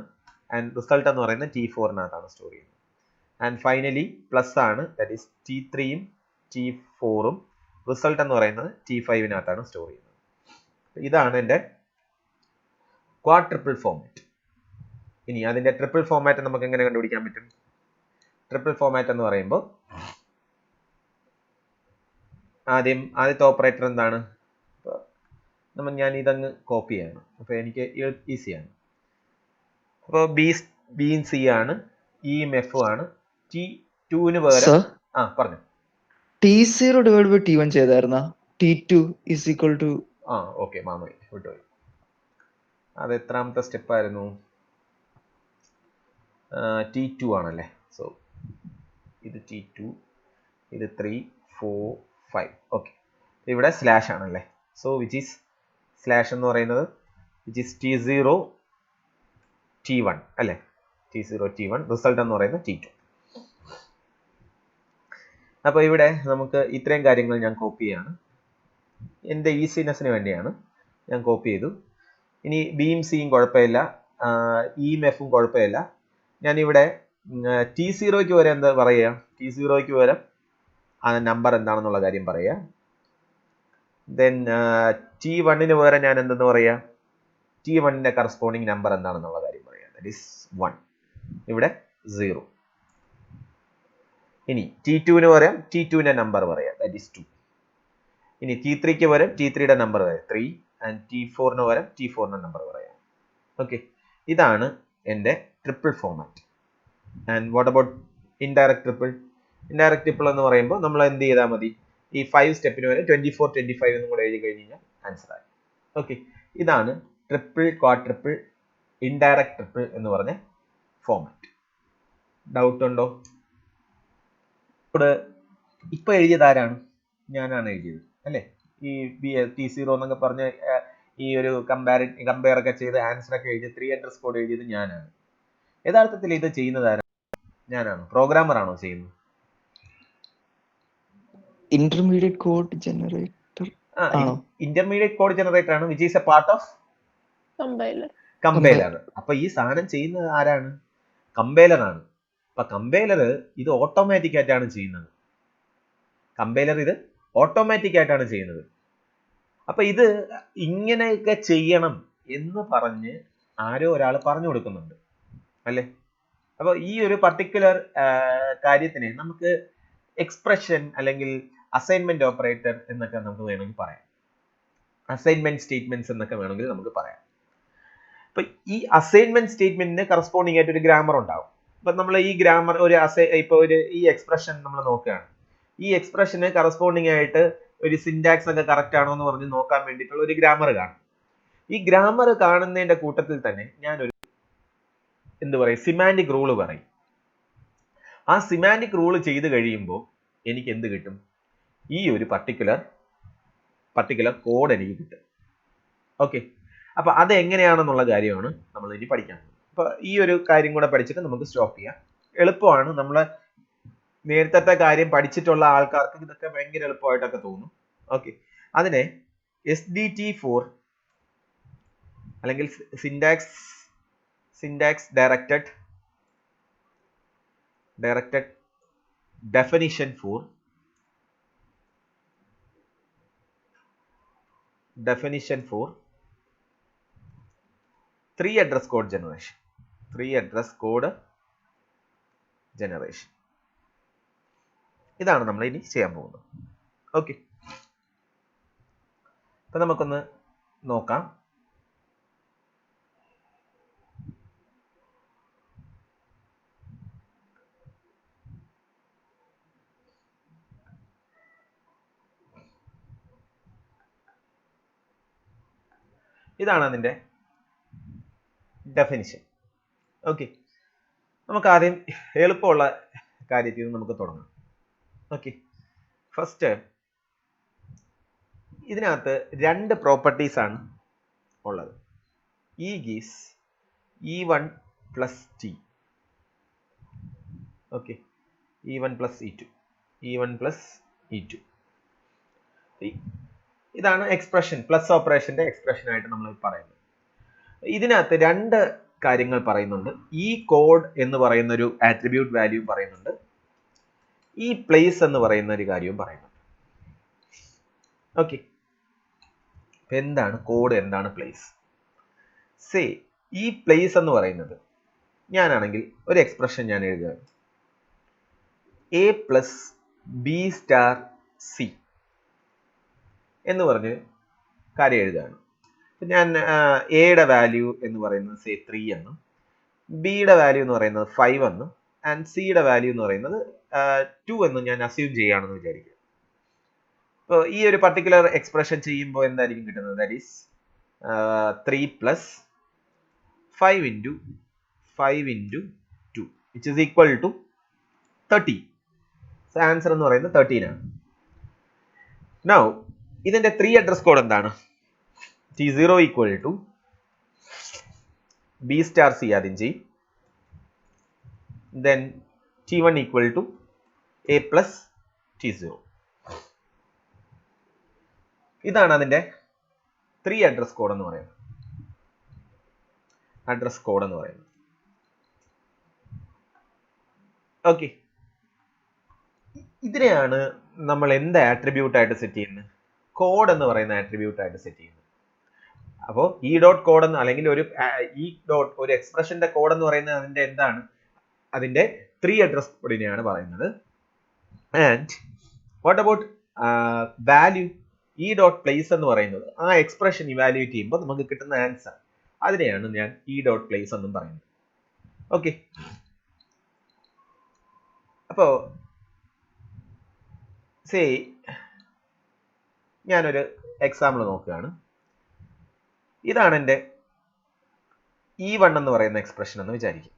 ആൻഡ് റിസൾട്ട് എന്ന് പറയുന്നത് T4 സ്റ്റോർ ചെയ്യുന്നത്. ആൻഡ് ഫൈനലി പ്ലസ് ആണ്. ദാറ്റ് ഈസ് T3യും T4ഉം. റിസൾട്ട് എന്ന് പറയുന്നത് T5 സ്റ്റോർ ചെയ്യുന്നത്. ഇതാണ് എൻ്റെ ക്വാഡ്രപ്പിൾ ഫോമാറ്റ്. ഇനി അതിന്റെ ട്രിപ്പിൾ ഫോമാറ്റ് നമുക്ക് എങ്ങനെ കണ്ടുപിടിക്കാൻ പറ്റും? ട്രിപ്പിൾ ഫോമാറ്റ് എന്ന് പറയുമ്പോൾ ആദ്യത്തെ ഓപ്പറേറ്റർ എന്താണ്? ഞാൻ ഇതങ്ങ് കോപ്പി ചെയ്യണം. അപ്പൊ എനിക്ക് ഈസിയാണ്. അപ്പോൾ ബിയും സി ആണ്. ഇയും എഫും ആണ്. T2 പകരം പറഞ്ഞു. T0 divided by T1 ചെയ്തായിരുന്ന T2 is equal to okay മാമോയി വിട്ടുപോയി. അത് എത്രാമത്തെ സ്റ്റെപ്പ് ആയിരുന്നു? T2 ആണല്ലേ. സോ ഇത് T2, ഇത് 3, 4, 5. ഓക്കെ, ഇവിടെ സ്ലാഷ് ആണല്ലേ. സോ വിച്ച് ഈസ് സ്ലാഷ് എന്ന് പറയുന്നത് വിച്ച് ഈസ് T0 T1 അല്ലേ? T0 T1. റിസൾട്ട് എന്ന് പറയുന്നത് T2. അപ്പോൾ ഇവിടെ നമുക്ക് ഇത്രയും കാര്യങ്ങൾ ഞാൻ കോപ്പി ചെയ്യാണ്. എൻ്റെ ഈസിനെസ്സിന് വേണ്ടിയാണ് ഞാൻ കോപ്പി ചെയ്തു. ഇനി ബിയും സിയും കുഴപ്പമില്ല, ഇയും എഫും കുഴപ്പമില്ല. ഞാനിവിടെ T0ക്ക് വരെ എന്താ പറയുക? T0ക്ക് വരെ ആ നമ്പർ എന്താണെന്നുള്ള കാര്യം പറയുക. ദെൻ T1ന് പകരം ഞാൻ എന്തെന്ന് പറയുക? T1ന്റെ കറസ്പോണ്ടിങ് നമ്പർ എന്താണെന്നുള്ള കാര്യം പറയുക. That is 1. ഇവിടെ 0. ഇനി T2ന് പകരം T2ന്റെ നമ്പർ പറയാം. That is 2. ഇനി T3ക്ക് പകരം T3യുടെ നമ്പർ പറയാം 3. ആൻഡ് T4ന് പകരം T4ന്റെ നമ്പർ പറയാം. ഓക്കെ, ഇതാണ് എൻ്റെ triple format. And what about indirect triple? Indirect triple എന്ന് പറയുമ്പോൾ നമ്മൾ എന്ത് ചെയ്താൽ മതി, ഈ 5 സ്റ്റെപ്പിന് വരെ 24 25 എന്നും കൂടെ എഴുതി കഴിഞ്ഞ് കഴിഞ്ഞാൽ ആൻസർ ആയി. ഓക്കെ, ഇതാണ് ട്രിപ്പിൾ ക്വാഡ്രിപ്പിൾ ഇൻഡയറക്ട് ട്രിപ്പിൾ എന്ന് പറഞ്ഞ ഫോമാറ്റ്. ഡൗട്ട് ഉണ്ടോ? ഇവിടെ ഇപ്പൊ എഴുതിയത് ആരാണ്? ഞാനാണ് എഴുതിയത് അല്ലേ? ഈ T0 എന്നൊക്കെ പറഞ്ഞ ഈ ഒരു കമ്പയർ ഒക്കെ ചെയ്ത് ആൻസർ ഒക്കെ എഴുതി 3 അഡ്രസ് കോഡ് എഴുതിയത് ഞാനാണ്. യഥാർത്ഥത്തിൽ ഇത് ചെയ്യുന്നത് ആരാണ്? ഞാനാണ്. പ്രോഗ്രാമർ ആണോ ചെയ്യുന്നത്? ഇന്റർമീഡിയറ്റ് കോഡ് ജനറേറ്റർ ആണോ? ഇന്റർമീഡിയറ്റ് കോഡ് ജനറേറ്റർ ആണ്, which is A part of compiler. അപ്പൊ ഈ സാധനം ചെയ്യുന്നത് ആരാണ്? കമ്പൈലർ ആണ്. അപ്പൊ കമ്പൈലർ ഇത് ഓട്ടോമാറ്റിക് ആയിട്ടാണ് ചെയ്യുന്നത്. അപ്പൊ ഇത് ഇങ്ങനെയൊക്കെ ചെയ്യണം എന്ന് പറഞ്ഞ് ആരോ ഒരാൾ പറഞ്ഞു കൊടുക്കുന്നുണ്ട് അല്ലേ? അപ്പൊ ഈ ഒരു പർട്ടിക്കുലർ കാര്യത്തിനെ നമുക്ക് എക്സ്പ്രഷൻ അല്ലെങ്കിൽ അസൈൻമെന്റ് ഓപ്പറേറ്റർ എന്നൊക്കെ നമുക്ക് വേണമെങ്കിൽ പറയാം. അസൈൻമെന്റ് സ്റ്റേറ്റ്മെന്റ്സ് എന്നൊക്കെ വേണമെങ്കിൽ നമുക്ക് പറയാം. അപ്പൊ ഈ അസൈൻമെന്റ് സ്റ്റേറ്റ്മെന്റിന് കറസ്പോണ്ടിങ് ആയിട്ട് ഒരു ഗ്രാമർ ഉണ്ടാവും. അപ്പൊ നമ്മൾ ഈ ഗ്രാമർ ഈ എക്സ്പ്രഷൻ നമ്മൾ നോക്കുകയാണ്. ഈ എക്സ്പ്രഷന് കറസ്പോണ്ടിങ് ആയിട്ട് ഒരു സിന്റാക്സ് ഒക്കെ കറക്റ്റ് ആണോ എന്ന് പറഞ്ഞ് നോക്കാൻ വേണ്ടിയിട്ടുള്ള ഒരു ഗ്രാമർ കാണും. ഈ ഗ്രാമർ കാണുന്നതിന്റെ കൂട്ടത്തിൽ തന്നെ ഞാനൊരു സിമാൻറ്റിക് റൂള് പറയും. ആ സിമാൻറ്റിക് റൂള് ചെയ്ത് കഴിയുമ്പോൾ എനിക്ക് എന്ത് കിട്ടും? ഈ ഒരു പർട്ടിക്കുലർ കോഡ് എനിക്ക് കിട്ടും. ഓക്കെ, അപ്പൊ അത് എങ്ങനെയാണെന്നുള്ള കാര്യമാണ് നമ്മൾ ഇനി പഠിക്കാൻ പോകുന്നത്. അപ്പൊ ഈ ഒരു കാര്യം കൂടെ പഠിച്ചിട്ട് നമുക്ക് സ്റ്റോപ്പ് ചെയ്യാം. എളുപ്പമാണ്. നമ്മളെ നേരത്തെ കാര്യം പഠിച്ചിട്ടുള്ള ആൾക്കാർക്ക് ഇതൊക്കെ ഭയങ്കര എളുപ്പമായിട്ടൊക്കെ തോന്നും. ഓക്കെ, അതിനെ SDT4 അല്ലെങ്കിൽ syntax directed definition for 3 address code generation. ഇതാണ് നമ്മൾ ഇനി ചെയ്യാൻ പോകുന്നത്. ഓക്കെ, അപ്പൊ നമുക്കൊന്ന് നോക്കാം. ഇതാണ് അതിന്റെ ഡെഫിനിഷൻ. ഓക്കെ, നമുക്ക് ആദ്യം എളുപ്പമുള്ള കാര്യത്തിൽ നിന്ന് നമുക്ക് തുടങ്ങാം. ഓക്കെ, ഫസ്റ്റ് ഇതിനകത്ത് 2 പ്രോപ്പർട്ടീസ് ആണ് ഉള്ളത്. E gives E1 plus T. Okay, E1 plus E2. ഇതാണ് എക്സ്പ്രഷൻ, പ്ലസ് ഓപ്പറേഷന്റെ എക്സ്പ്രഷൻ ആയിട്ട് നമ്മൾ പറയുന്നത്. ഇതിനകത്ത് 2 കാര്യങ്ങൾ പറയുന്നുണ്ട്. ഈ കോഡ് എന്ന് പറയുന്ന ഒരു ആട്രിബ്യൂട്ട് വാല്യൂ പറയുന്നുണ്ട്. ഈ പ്ലേസ് എന്ന് പറയുന്ന ഒരു കാര്യവും പറയുന്നുണ്ട്. ഓക്കെ, എന്താണ് കോഡ്, എന്താണ് പ്ലേസ്? സേ ഈ പ്ലേസ് എന്ന് പറയുന്നത്, ഞാനാണെങ്കിൽ ഒരു എക്സ്പ്രഷൻ ഞാൻ എഴുതുകയാണ്. A plus B star C എന്ന് പറഞ്ഞ് കാര്യം എഴുതുകയാണ്. ഞാൻ എയുടെ വാല്യൂ എന്ന് പറയുന്നത് 3 എന്നും ബിയുടെ വാല്യൂ എന്ന് പറയുന്നത് 5 എന്നും ആൻഡ് സിയുടെ വാല്യൂ എന്ന് പറയുന്നത് 2 എന്നും ഞാൻ അസ്യൂം ചെയ്യുകയാണെന്ന് വിചാരിക്കുക. അപ്പോൾ ഈ ഒരു പർട്ടിക്കുലർ എക്സ്പ്രഷൻ ചെയ്യുമ്പോൾ എന്തായിരിക്കും കിട്ടുന്നത്? That is 3 plus 5 into 2 which is equal to 30. So answer എന്ന് പറയുന്നത് 13 ആണ്. Now ഇതിന്റെ 3 അഡ്രസ് കോഡ് എന്താണ്? T0 equal to B star C ആദ്യം ചെയ്യും, then T1 equal to A plus T0. ഇതാണ് അതിന്റെ 3 അഡ്രസ് കോഡ് എന്ന് പറയുന്നത്. ഓക്കെ, ഇതിനെയാണ് നമ്മൾ എന്ത് ആട്രിബ്യൂട്ട് ആയിട്ട് സെറ്റ് ചെയ്യുന്നത്? കോഡ് എന്ന് പറയുന്ന ആട്രിബ്യൂട്ട് ആയിട്ട് സെറ്റ് ചെയ്യുന്നത്. അപ്പോൾ ഈ ഡോട്ട് കോഡ് എന്ന്, അല്ലെങ്കിൽ ഒരു എക്സ്പ്രഷന്റെ കോഡ് എന്ന് പറയുന്നത് അതിന്റെ എന്താണ്? അതിന്റെ 3 അഡ്രസ് കോഡിനെയാണ് പറയുന്നത്. And what about value? ഈ ഡോട്ട് പ്ലേസ് എന്ന് പറയുന്നത് ആ എക്സ്പ്രഷൻ ഇവാലുവേറ്റ് ചെയ്യുമ്പോൾ നമുക്ക് കിട്ടുന്ന ആൻസർ, അതിനെയാണ് ഞാൻ ഈ ഡോട്ട് പ്ലേസ് എന്നും പറയുന്നത്. ഓക്കെ, അപ്പോൾ സേ ഞാനൊരു എക്സാമ്പിൾ നോക്കുകയാണ്. ഇതാണ് എൻ്റെ E1 എന്ന് പറയുന്ന എക്സ്പ്രഷൻ എന്ന് വിചാരിക്കും.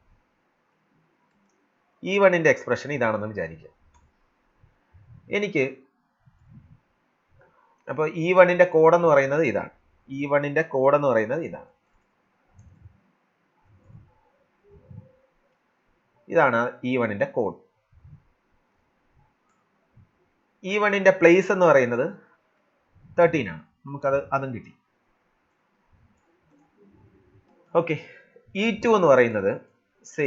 E1ന്റെ എക്സ്പ്രഷൻ ഇതാണെന്ന് വിചാരിക്കുക. എനിക്ക് അപ്പോൾ E1ന്റെ കോഡ് എന്ന് പറയുന്നത് ഇതാണ്. E1ന്റെ കോഡ് എന്ന് പറയുന്നത് ഇതാണ്. ഇതാണ് E1ന്റെ കോഡ്. E1ന്റെ പ്ലേസ് എന്ന് പറയുന്നത് 13 ആണ്. നമുക്കത് അതും കിട്ടി. ഓക്കെ. E2 എന്ന് പറയുന്നത് സേ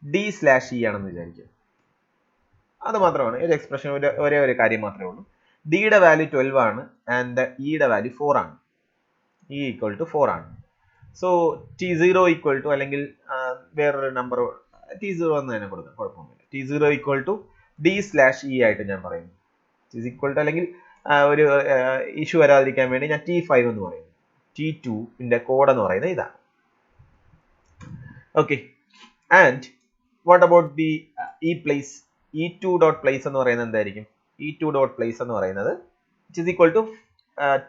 D/E ആണെന്ന് വിചാരിക്കുക. അത് മാത്രമാണ് ഒരു എക്സ്പ്രഷൻ. ഒരേ ഒരു കാര്യം മാത്രമേ ഉള്ളൂ. ഡിയുടെ വാല്യൂ 12 ആണ് ആൻഡ് ഇയുടെ വാല്യൂ 4 ആണ്. E = 4 ആണ്. സോ T0 = അല്ലെങ്കിൽ വേറൊരു നമ്പർ T0 എന്ന് തന്നെ കൊടുക്കാം, കുഴപ്പമൊന്നുമില്ല. T0 = D/E ആയിട്ട് ഞാൻ പറയുന്നു. അല്ലെങ്കിൽ ഒരു ഇഷ്യൂ വരാതിരിക്കാൻ വേണ്ടി ഞാൻ T5 എന്ന് പറയുന്നു. T2ന്റെ കോഡ് എന്ന് പറയുന്നത് ഇതാണ്. Okay. And what about the E-place? E2.place എന്ന് പറയുന്നത് എന്തായിരിക്കും? E2.place എന്ന് പറയുന്നത് =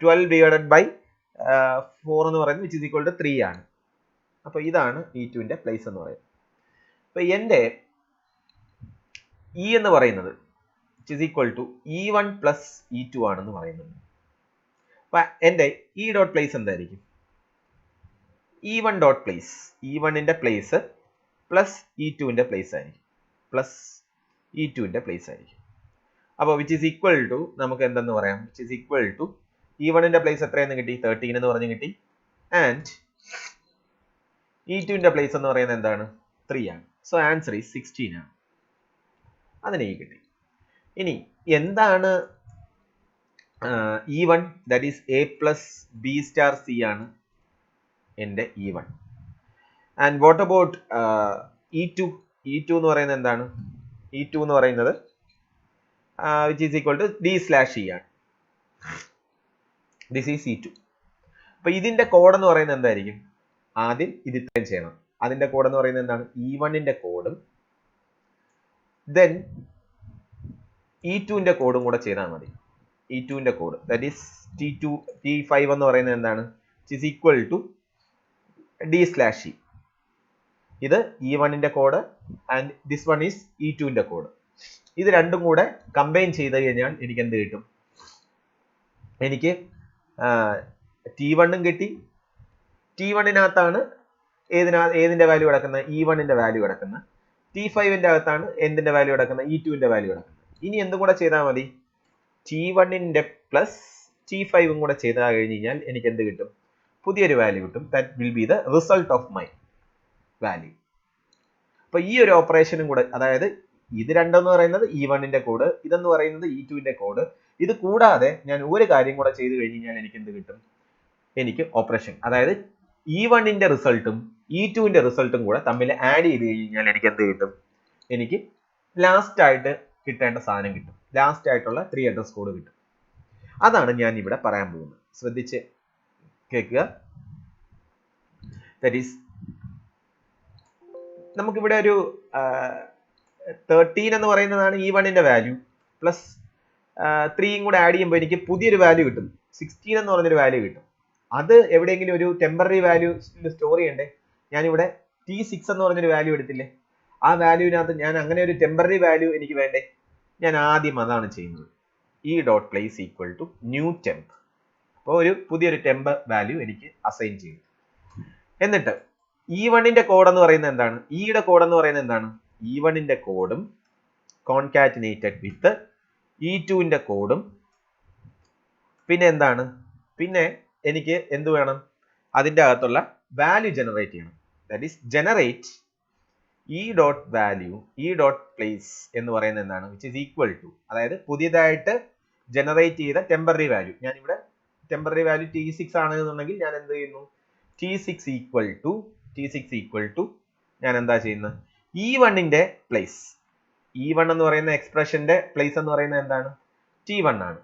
12 divided by 4 എന്ന് പറയുന്നത് = 3 ആണ്. അപ്പോൾ ഇതാണ് E2ന്റെ പ്ലേസ് എന്ന് പറയുന്നത്. അപ്പോൾ എൻ്റെ E എന്ന് പറയുന്നത് = E1 + E2 ആണെന്ന് പറയുന്നുണ്ട്. അപ്പൊ എൻ്റെ E.place എന്തായിരിക്കും? E1.place. E1ന്റെ പ്ലേസ് പ്ലസ് E2ന്റെ പ്ലേസ് ആയിരിക്കും. പ്ലസ് E2ന്റെ പ്ലേസ് ആയിരിക്കും. അപ്പോൾ = നമുക്ക് എന്തെന്ന് പറയാം? E1ന്റെ പ്ലേസ് എത്രയെന്ന് കിട്ടി? 13 എന്ന് പറഞ്ഞ് കിട്ടി. ആൻഡ് E2ന്റെ പ്ലേസ് എന്ന് പറയുന്നത് എന്താണ്? 3 ആണ്. സോ ആൻസർ ഈസ് 16 ആണ്. അതിനെ കിട്ടി. ഇനി എന്താണ് E1? That is A + B*C ആണ് എൻ്റെ E1. And what about E2? E2 എന്ന് പറയുന്നത് എന്താണ്? E2 എന്ന് പറയുന്നത് = D/E ആണ്. This is E2. അപ്പൊ ഇതിന്റെ കോഡ് എന്ന് പറയുന്നത് എന്തായിരിക്കും? ആദ്യം ഇത് ഇത്രയും ചെയ്യണം. അതിന്റെ കോഡ് എന്ന് പറയുന്നത് എന്താണ്? E1ന്റെ കോഡും ദെൻ E2ന്റെ കോഡും കൂടെ ചെയ്താൽ മതി. E2ന്റെ കോഡ് ദാറ്റ് ഈസ് T5 എന്ന് പറയുന്നത് എന്താണ്? = D/E. ഇത് E1ന്റെ code and this one is E2ന്റെ കോഡ്. ഇത് രണ്ടും കൂടെ കമ്പൈൻ ചെയ്ത് കഴിഞ്ഞാൽ എനിക്ക് എന്ത് കിട്ടും? എനിക്ക് T1ഉം കിട്ടി. T1നകത്താണ് ഏതിന്റെ വാല്യൂ കിടക്കുന്നത്? E1ന്റെ വാല്യൂ കിടക്കുന്നത്. T5ന്റെ അകത്താണ് എന്തിന്റെ വാല്യൂ കിടക്കുന്നത്? E2ന്റെ വാല്യൂ കിടക്കുന്നത്. ഇനി എന്തും കൂടെ ചെയ്താൽ മതി? T1ന്റെ പ്ലസ് T5ഉം കൂടെ ചെയ്താൽ കഴിഞ്ഞ് കഴിഞ്ഞാൽ എനിക്ക് എന്ത് കിട്ടും? പുതിയൊരു വാല്യൂ കിട്ടും. That will be the result of my value. അപ്പൊ ഈ ഒരു ഓപ്പറേഷനും കൂടെ, അതായത് ഇത് രണ്ടെന്ന് പറയുന്നത് E1ന്റെ കോഡ്, ഇതെന്ന് പറയുന്നത് E2ന്റെ കോഡ്. ഇത് കൂടാതെ ഞാൻ ഒരു കാര്യം കൂടെ ചെയ്ത് കഴിഞ്ഞ് കഴിഞ്ഞാൽ എനിക്ക് എന്ത് കിട്ടും? എനിക്ക് ഓപ്പറേഷൻ, അതായത് E1ന്റെ റിസൾട്ടും E2ന്റെ റിസൾട്ടും കൂടെ തമ്മിൽ ആഡ് ചെയ്ത് കഴിഞ്ഞാൽ എനിക്ക് എന്ത് കിട്ടും? എനിക്ക് ലാസ്റ്റ് ആയിട്ട് കിട്ടേണ്ട സാധനം കിട്ടും. ലാസ്റ്റ് ആയിട്ടുള്ള 3 അഡ്രസ് കോഡ് കിട്ടും. അതാണ് ഞാൻ ഇവിടെ പറയാൻ പോകുന്നത്. ശ്രദ്ധിച്ച് കേൾക്കുക. ദാറ്റ് ഈസ് നമുക്കിവിടെ ഒരു 13 എന്ന് പറയുന്നതാണ് E1ന്റെ വാല്യൂ പ്ലസ് 3യും കൂടെ ആഡ് ചെയ്യുമ്പോൾ എനിക്ക് പുതിയൊരു വാല്യൂ കിട്ടും. 16 എന്ന് പറഞ്ഞൊരു വാല്യൂ കിട്ടും. അത് എവിടെയെങ്കിലും ഒരു ടെമ്പററി വാല്യൂ സ്റ്റോർ ചെയ്യണ്ടേ? ഞാനിവിടെ T6 എന്ന് പറഞ്ഞൊരു വാല്യൂ എടുത്തില്ലേ? ആ വാല്യൂവിനകത്ത് ഞാൻ അങ്ങനെ ഒരു ടെമ്പററി വാല്യൂ എനിക്ക് വേണ്ടേ? ഞാൻ ആദ്യം അതാണ് ചെയ്യുന്നത്. E.place = new temp. അപ്പോൾ ഒരു പുതിയൊരു ടെമ്പ് വാല്യൂ എനിക്ക് അസൈൻ ചെയ്യും. എന്നിട്ട് E1ന്റെ കോഡ് എന്ന് പറയുന്നത് എന്താണ്? ഇയുടെ കോഡ് എന്ന് പറയുന്നത് എന്താണ്? E1ന്റെ കോഡും കോൺകാറ്റിനേറ്റഡ് വിത്ത് E2ന്റെ കോഡും പിന്നെ എന്താണ്? പിന്നെ എനിക്ക് എന്ത് വേണം? അതിൻ്റെ അകത്തുള്ള വാല്യൂ ജനറേറ്റ് ചെയ്യണം. That is generate E.value E.place എന്ന് പറയുന്നത് എന്താണ്? വിച്ച് ഈസ് ഈക്വൽ ടു, അതായത് പുതിയതായിട്ട് ജനറേറ്റ് ചെയ്ത ടെമ്പററി വാല്യൂ. ഞാനിവിടെ ടെമ്പററി വാല്യൂ T6 ആണെന്നുണ്ടെങ്കിൽ ഞാൻ എന്ത് ചെയ്യുന്നു? T6 ഈക്വൽ ടു ഞാൻ എന്താ ചെയ്യുന്നത്? E1ന്റെ പ്ലേസ്. E1 എന്ന് പറയുന്ന എക്സ്പ്രഷന്റെ പ്ലേസ് എന്ന് പറയുന്നത് എന്താണ്? T1 ആണ്.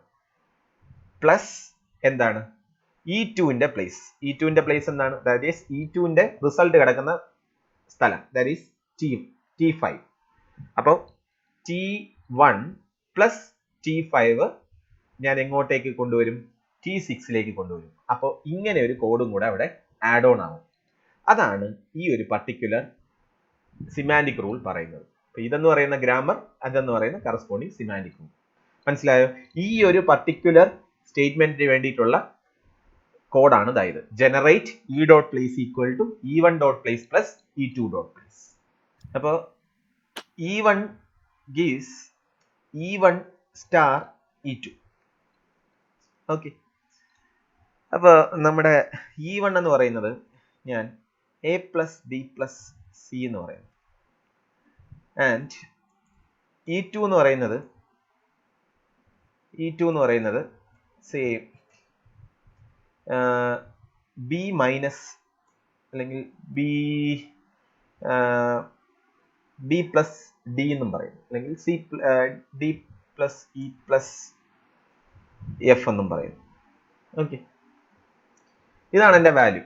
പ്ലസ് എന്താണ്? E2ന്റെ പ്ലേസ്. E2ന്റെ പ്ലേസ് എന്താണ്? ദാറ്റ് ഈസ് E2ന്റെ റിസൾട്ട് കിടക്കുന്ന സ്ഥലം. That is T5. അപ്പോൾ T1 പ്ലസ് T5 ഞാൻ എങ്ങോട്ടേക്ക് കൊണ്ടുവരും? T6ലേക്ക് കൊണ്ടുവരും. അപ്പോൾ ഇങ്ങനെ ഒരു കോഡും കൂടെ അവിടെ ആഡ് ഓൺ ആവും. അതാണ് ഈ ഒരു പർട്ടിക്കുലർ സിമാൻറ്റിക് റൂൾ പറയുന്നത്. അപ്പൊ ഇതെന്ന് പറയുന്ന ഗ്രാമർ, അതെന്ന് പറയുന്ന കറസ്പോണ്ടിങ് സിമാൻറ്റിക് റൂൾ. മനസ്സിലായോ? ഈ ഒരു പർട്ടിക്കുലർ സ്റ്റേറ്റ്മെന്റിന് വേണ്ടിയിട്ടുള്ള കോഡാണ് ഇതായത്. Generate E dot place equal to E1 dot place plus E2 dot place. അപ്പോൾ E1 gives E1 star E2. Okay. അപ്പോൾ നമ്മുടെ E1 എന്ന് പറയുന്നത് ഞാൻ A plus B plus C എന്ന് പറയുന്നു. ആൻഡ് E2 എന്ന് പറയുന്നത് സേ B മൈനസ് അല്ലെങ്കിൽ B പ്ലസ് D എന്നും പറയും, അല്ലെങ്കിൽ D plus E plus F എന്നും പറയും. ഓക്കെ, ഇതാണ് എൻ്റെ വാല്യൂ.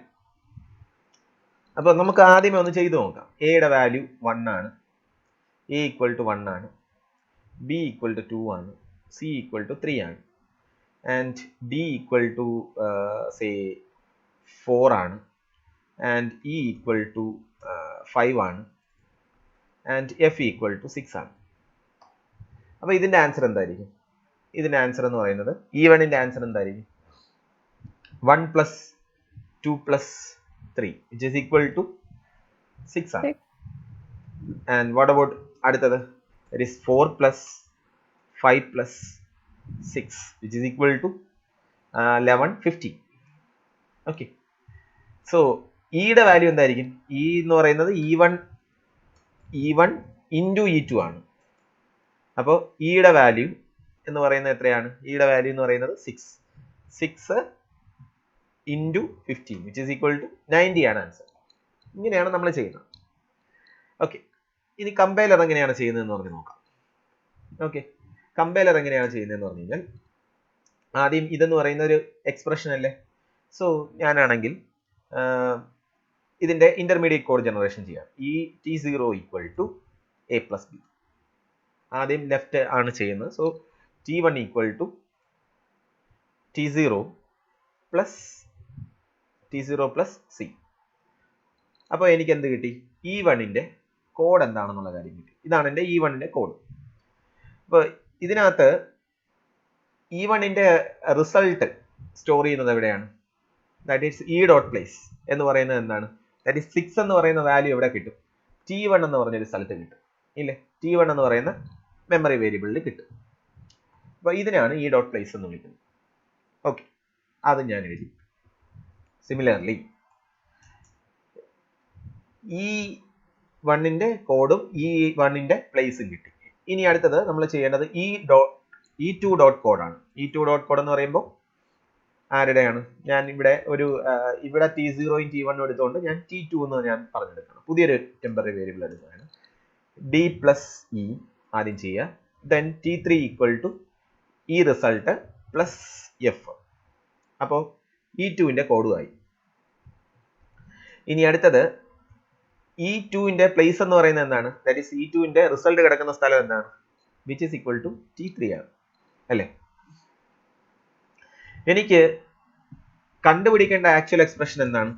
അപ്പോൾ നമുക്ക് ആദ്യമേ ഒന്ന് ചെയ്തു നോക്കാം. എയുടെ വാല്യൂ 1 ആണ്, A ഈക്വൽ ടു 1 ആണ്, B ഈക്വൽ ടു 2 ആണ്, C ഈക്വൽ ടു 3 ആണ്, and D equal to say 4 ആണ്, ആൻഡ് E ഈക്വൽ ടു 5 ആണ്, ആൻഡ് F ഈക്വൽ ടു 6 ആണ്. അപ്പോൾ ഇതിൻ്റെ ആൻസർ എന്തായിരിക്കും? ഇതിൻ്റെ ആൻസർ എന്ന് പറയുന്നത് E1ന്റെ ആൻസർ എന്തായിരിക്കും? 1 plus 2 plus 3 which is equal to 6 ആണ്. And what about അടുത്തത്? That is 4 plus 5 plus 6 which is equal to 11, 15. Okay. So യുടെ വാല്യൂ എന്തായിരിക്കും? E എന്ന് പറയുന്നത് E1 into E2 ആണ്. അപ്പോൾ യുടെ വാല്യൂ എന്ന് പറയുന്നത് എത്രയാണ്? യുടെ വാല്യൂ എന്ന് പറയുന്നത് 6 into 15 which is equal to 90 ആണ് ആൻസർ. ഇങ്ങനെയാണ് നമ്മൾ ചെയ്യുന്നത്. ഓക്കെ, ഇനി കമ്പൈലർ എങ്ങനെയാണ് ചെയ്യുന്നതെന്ന് പറഞ്ഞ് നോക്കാം. ഓക്കെ, കമ്പൈലർ എങ്ങനെയാണ് ചെയ്യുന്നതെന്ന് പറഞ്ഞു കഴിഞ്ഞാൽ ആദ്യം ഇതെന്ന് പറയുന്ന ഒരു എക്സ്പ്രഷൻ അല്ലേ. സോ ഞാനാണെങ്കിൽ ഇതിന്റെ ഇന്റർമീഡിയറ്റ് കോഡ് ജനറേഷൻ ചെയ്യാം. ഈ T0 equal to A plus B. ആദ്യം ലെഫ്റ്റ് ആണ് ചെയ്യുന്നത്. So T1 equal to T0 plus C. അപ്പോൾ എനിക്ക് എന്ത് കിട്ടി? E1ന്റെ കോഡ് എന്താണെന്നുള്ള കാര്യം കിട്ടി. ഇതാണ് എൻ്റെ E1ന്റെ കോഡ്. അപ്പോൾ ഇതിനകത്ത് E1ന്റെ റിസൾട്ട് സ്റ്റോർ ചെയ്യുന്നത് എവിടെയാണ്? That is E dot place എന്ന് പറയുന്നത് എന്താണ്? ദാറ്റ് ഈസ് 6 എന്ന് പറയുന്ന വാല്യൂ എവിടെ കിട്ടും? T1 എന്ന് പറഞ്ഞൊരു സ്ഥലത്ത് കിട്ടും ഇല്ലേ? T1 എന്ന് പറയുന്ന മെമ്മറി വേരിയബിളിൽ കിട്ടും. അപ്പോൾ ഇതിനാണ് E ഡോട്ട് പ്ലേസ് എന്ന് വിളിക്കുന്നത്. ഓക്കെ, അത് ഞാൻ എഴുതി. സിമിലർലി E1ന്റെ കോഡും E1ന്റെ പ്ലേസും കിട്ടി. ഇനി അടുത്തത് നമ്മൾ ചെയ്യേണ്ടത് E2 ഡോട്ട് കോഡാണ്. E2 ഡോട്ട് കോഡ് എന്ന് പറയുമ്പോൾ ആരുടെയാണ്? ഞാൻ ഇവിടെ T0യും T1ഉം എടുത്തുകൊണ്ട് ഞാൻ T2 എന്ന് ഞാൻ പറഞ്ഞെടുക്കണം. പുതിയൊരു ടെമ്പററി വേരിയബിൾ എടുക്കുകയാണ്. D പ്ലസ് E ആദ്യം ചെയ്യുക. ദെൻ T3 ഈക്വൽ ടു ഈ റിസൾട്ട് പ്ലസ് F. അപ്പോൾ E2ന്റെ കോഡുമായി. ഇനി അടുത്തത് E2ന്റെ പ്ലേസ് എന്ന് പറയുന്നത് എന്താണ്? ദാറ്റ് ഈസ് E2ന്റെ റിസൾട്ട് കിടക്കുന്ന സ്ഥലം എന്താണ്? Which is equal to T3 ആണ് അല്ലേ? എനിക്ക് കണ്ടുപിടിക്കേണ്ട ആക്ച്വൽ എക്സ്പ്രഷൻ എന്താണ്?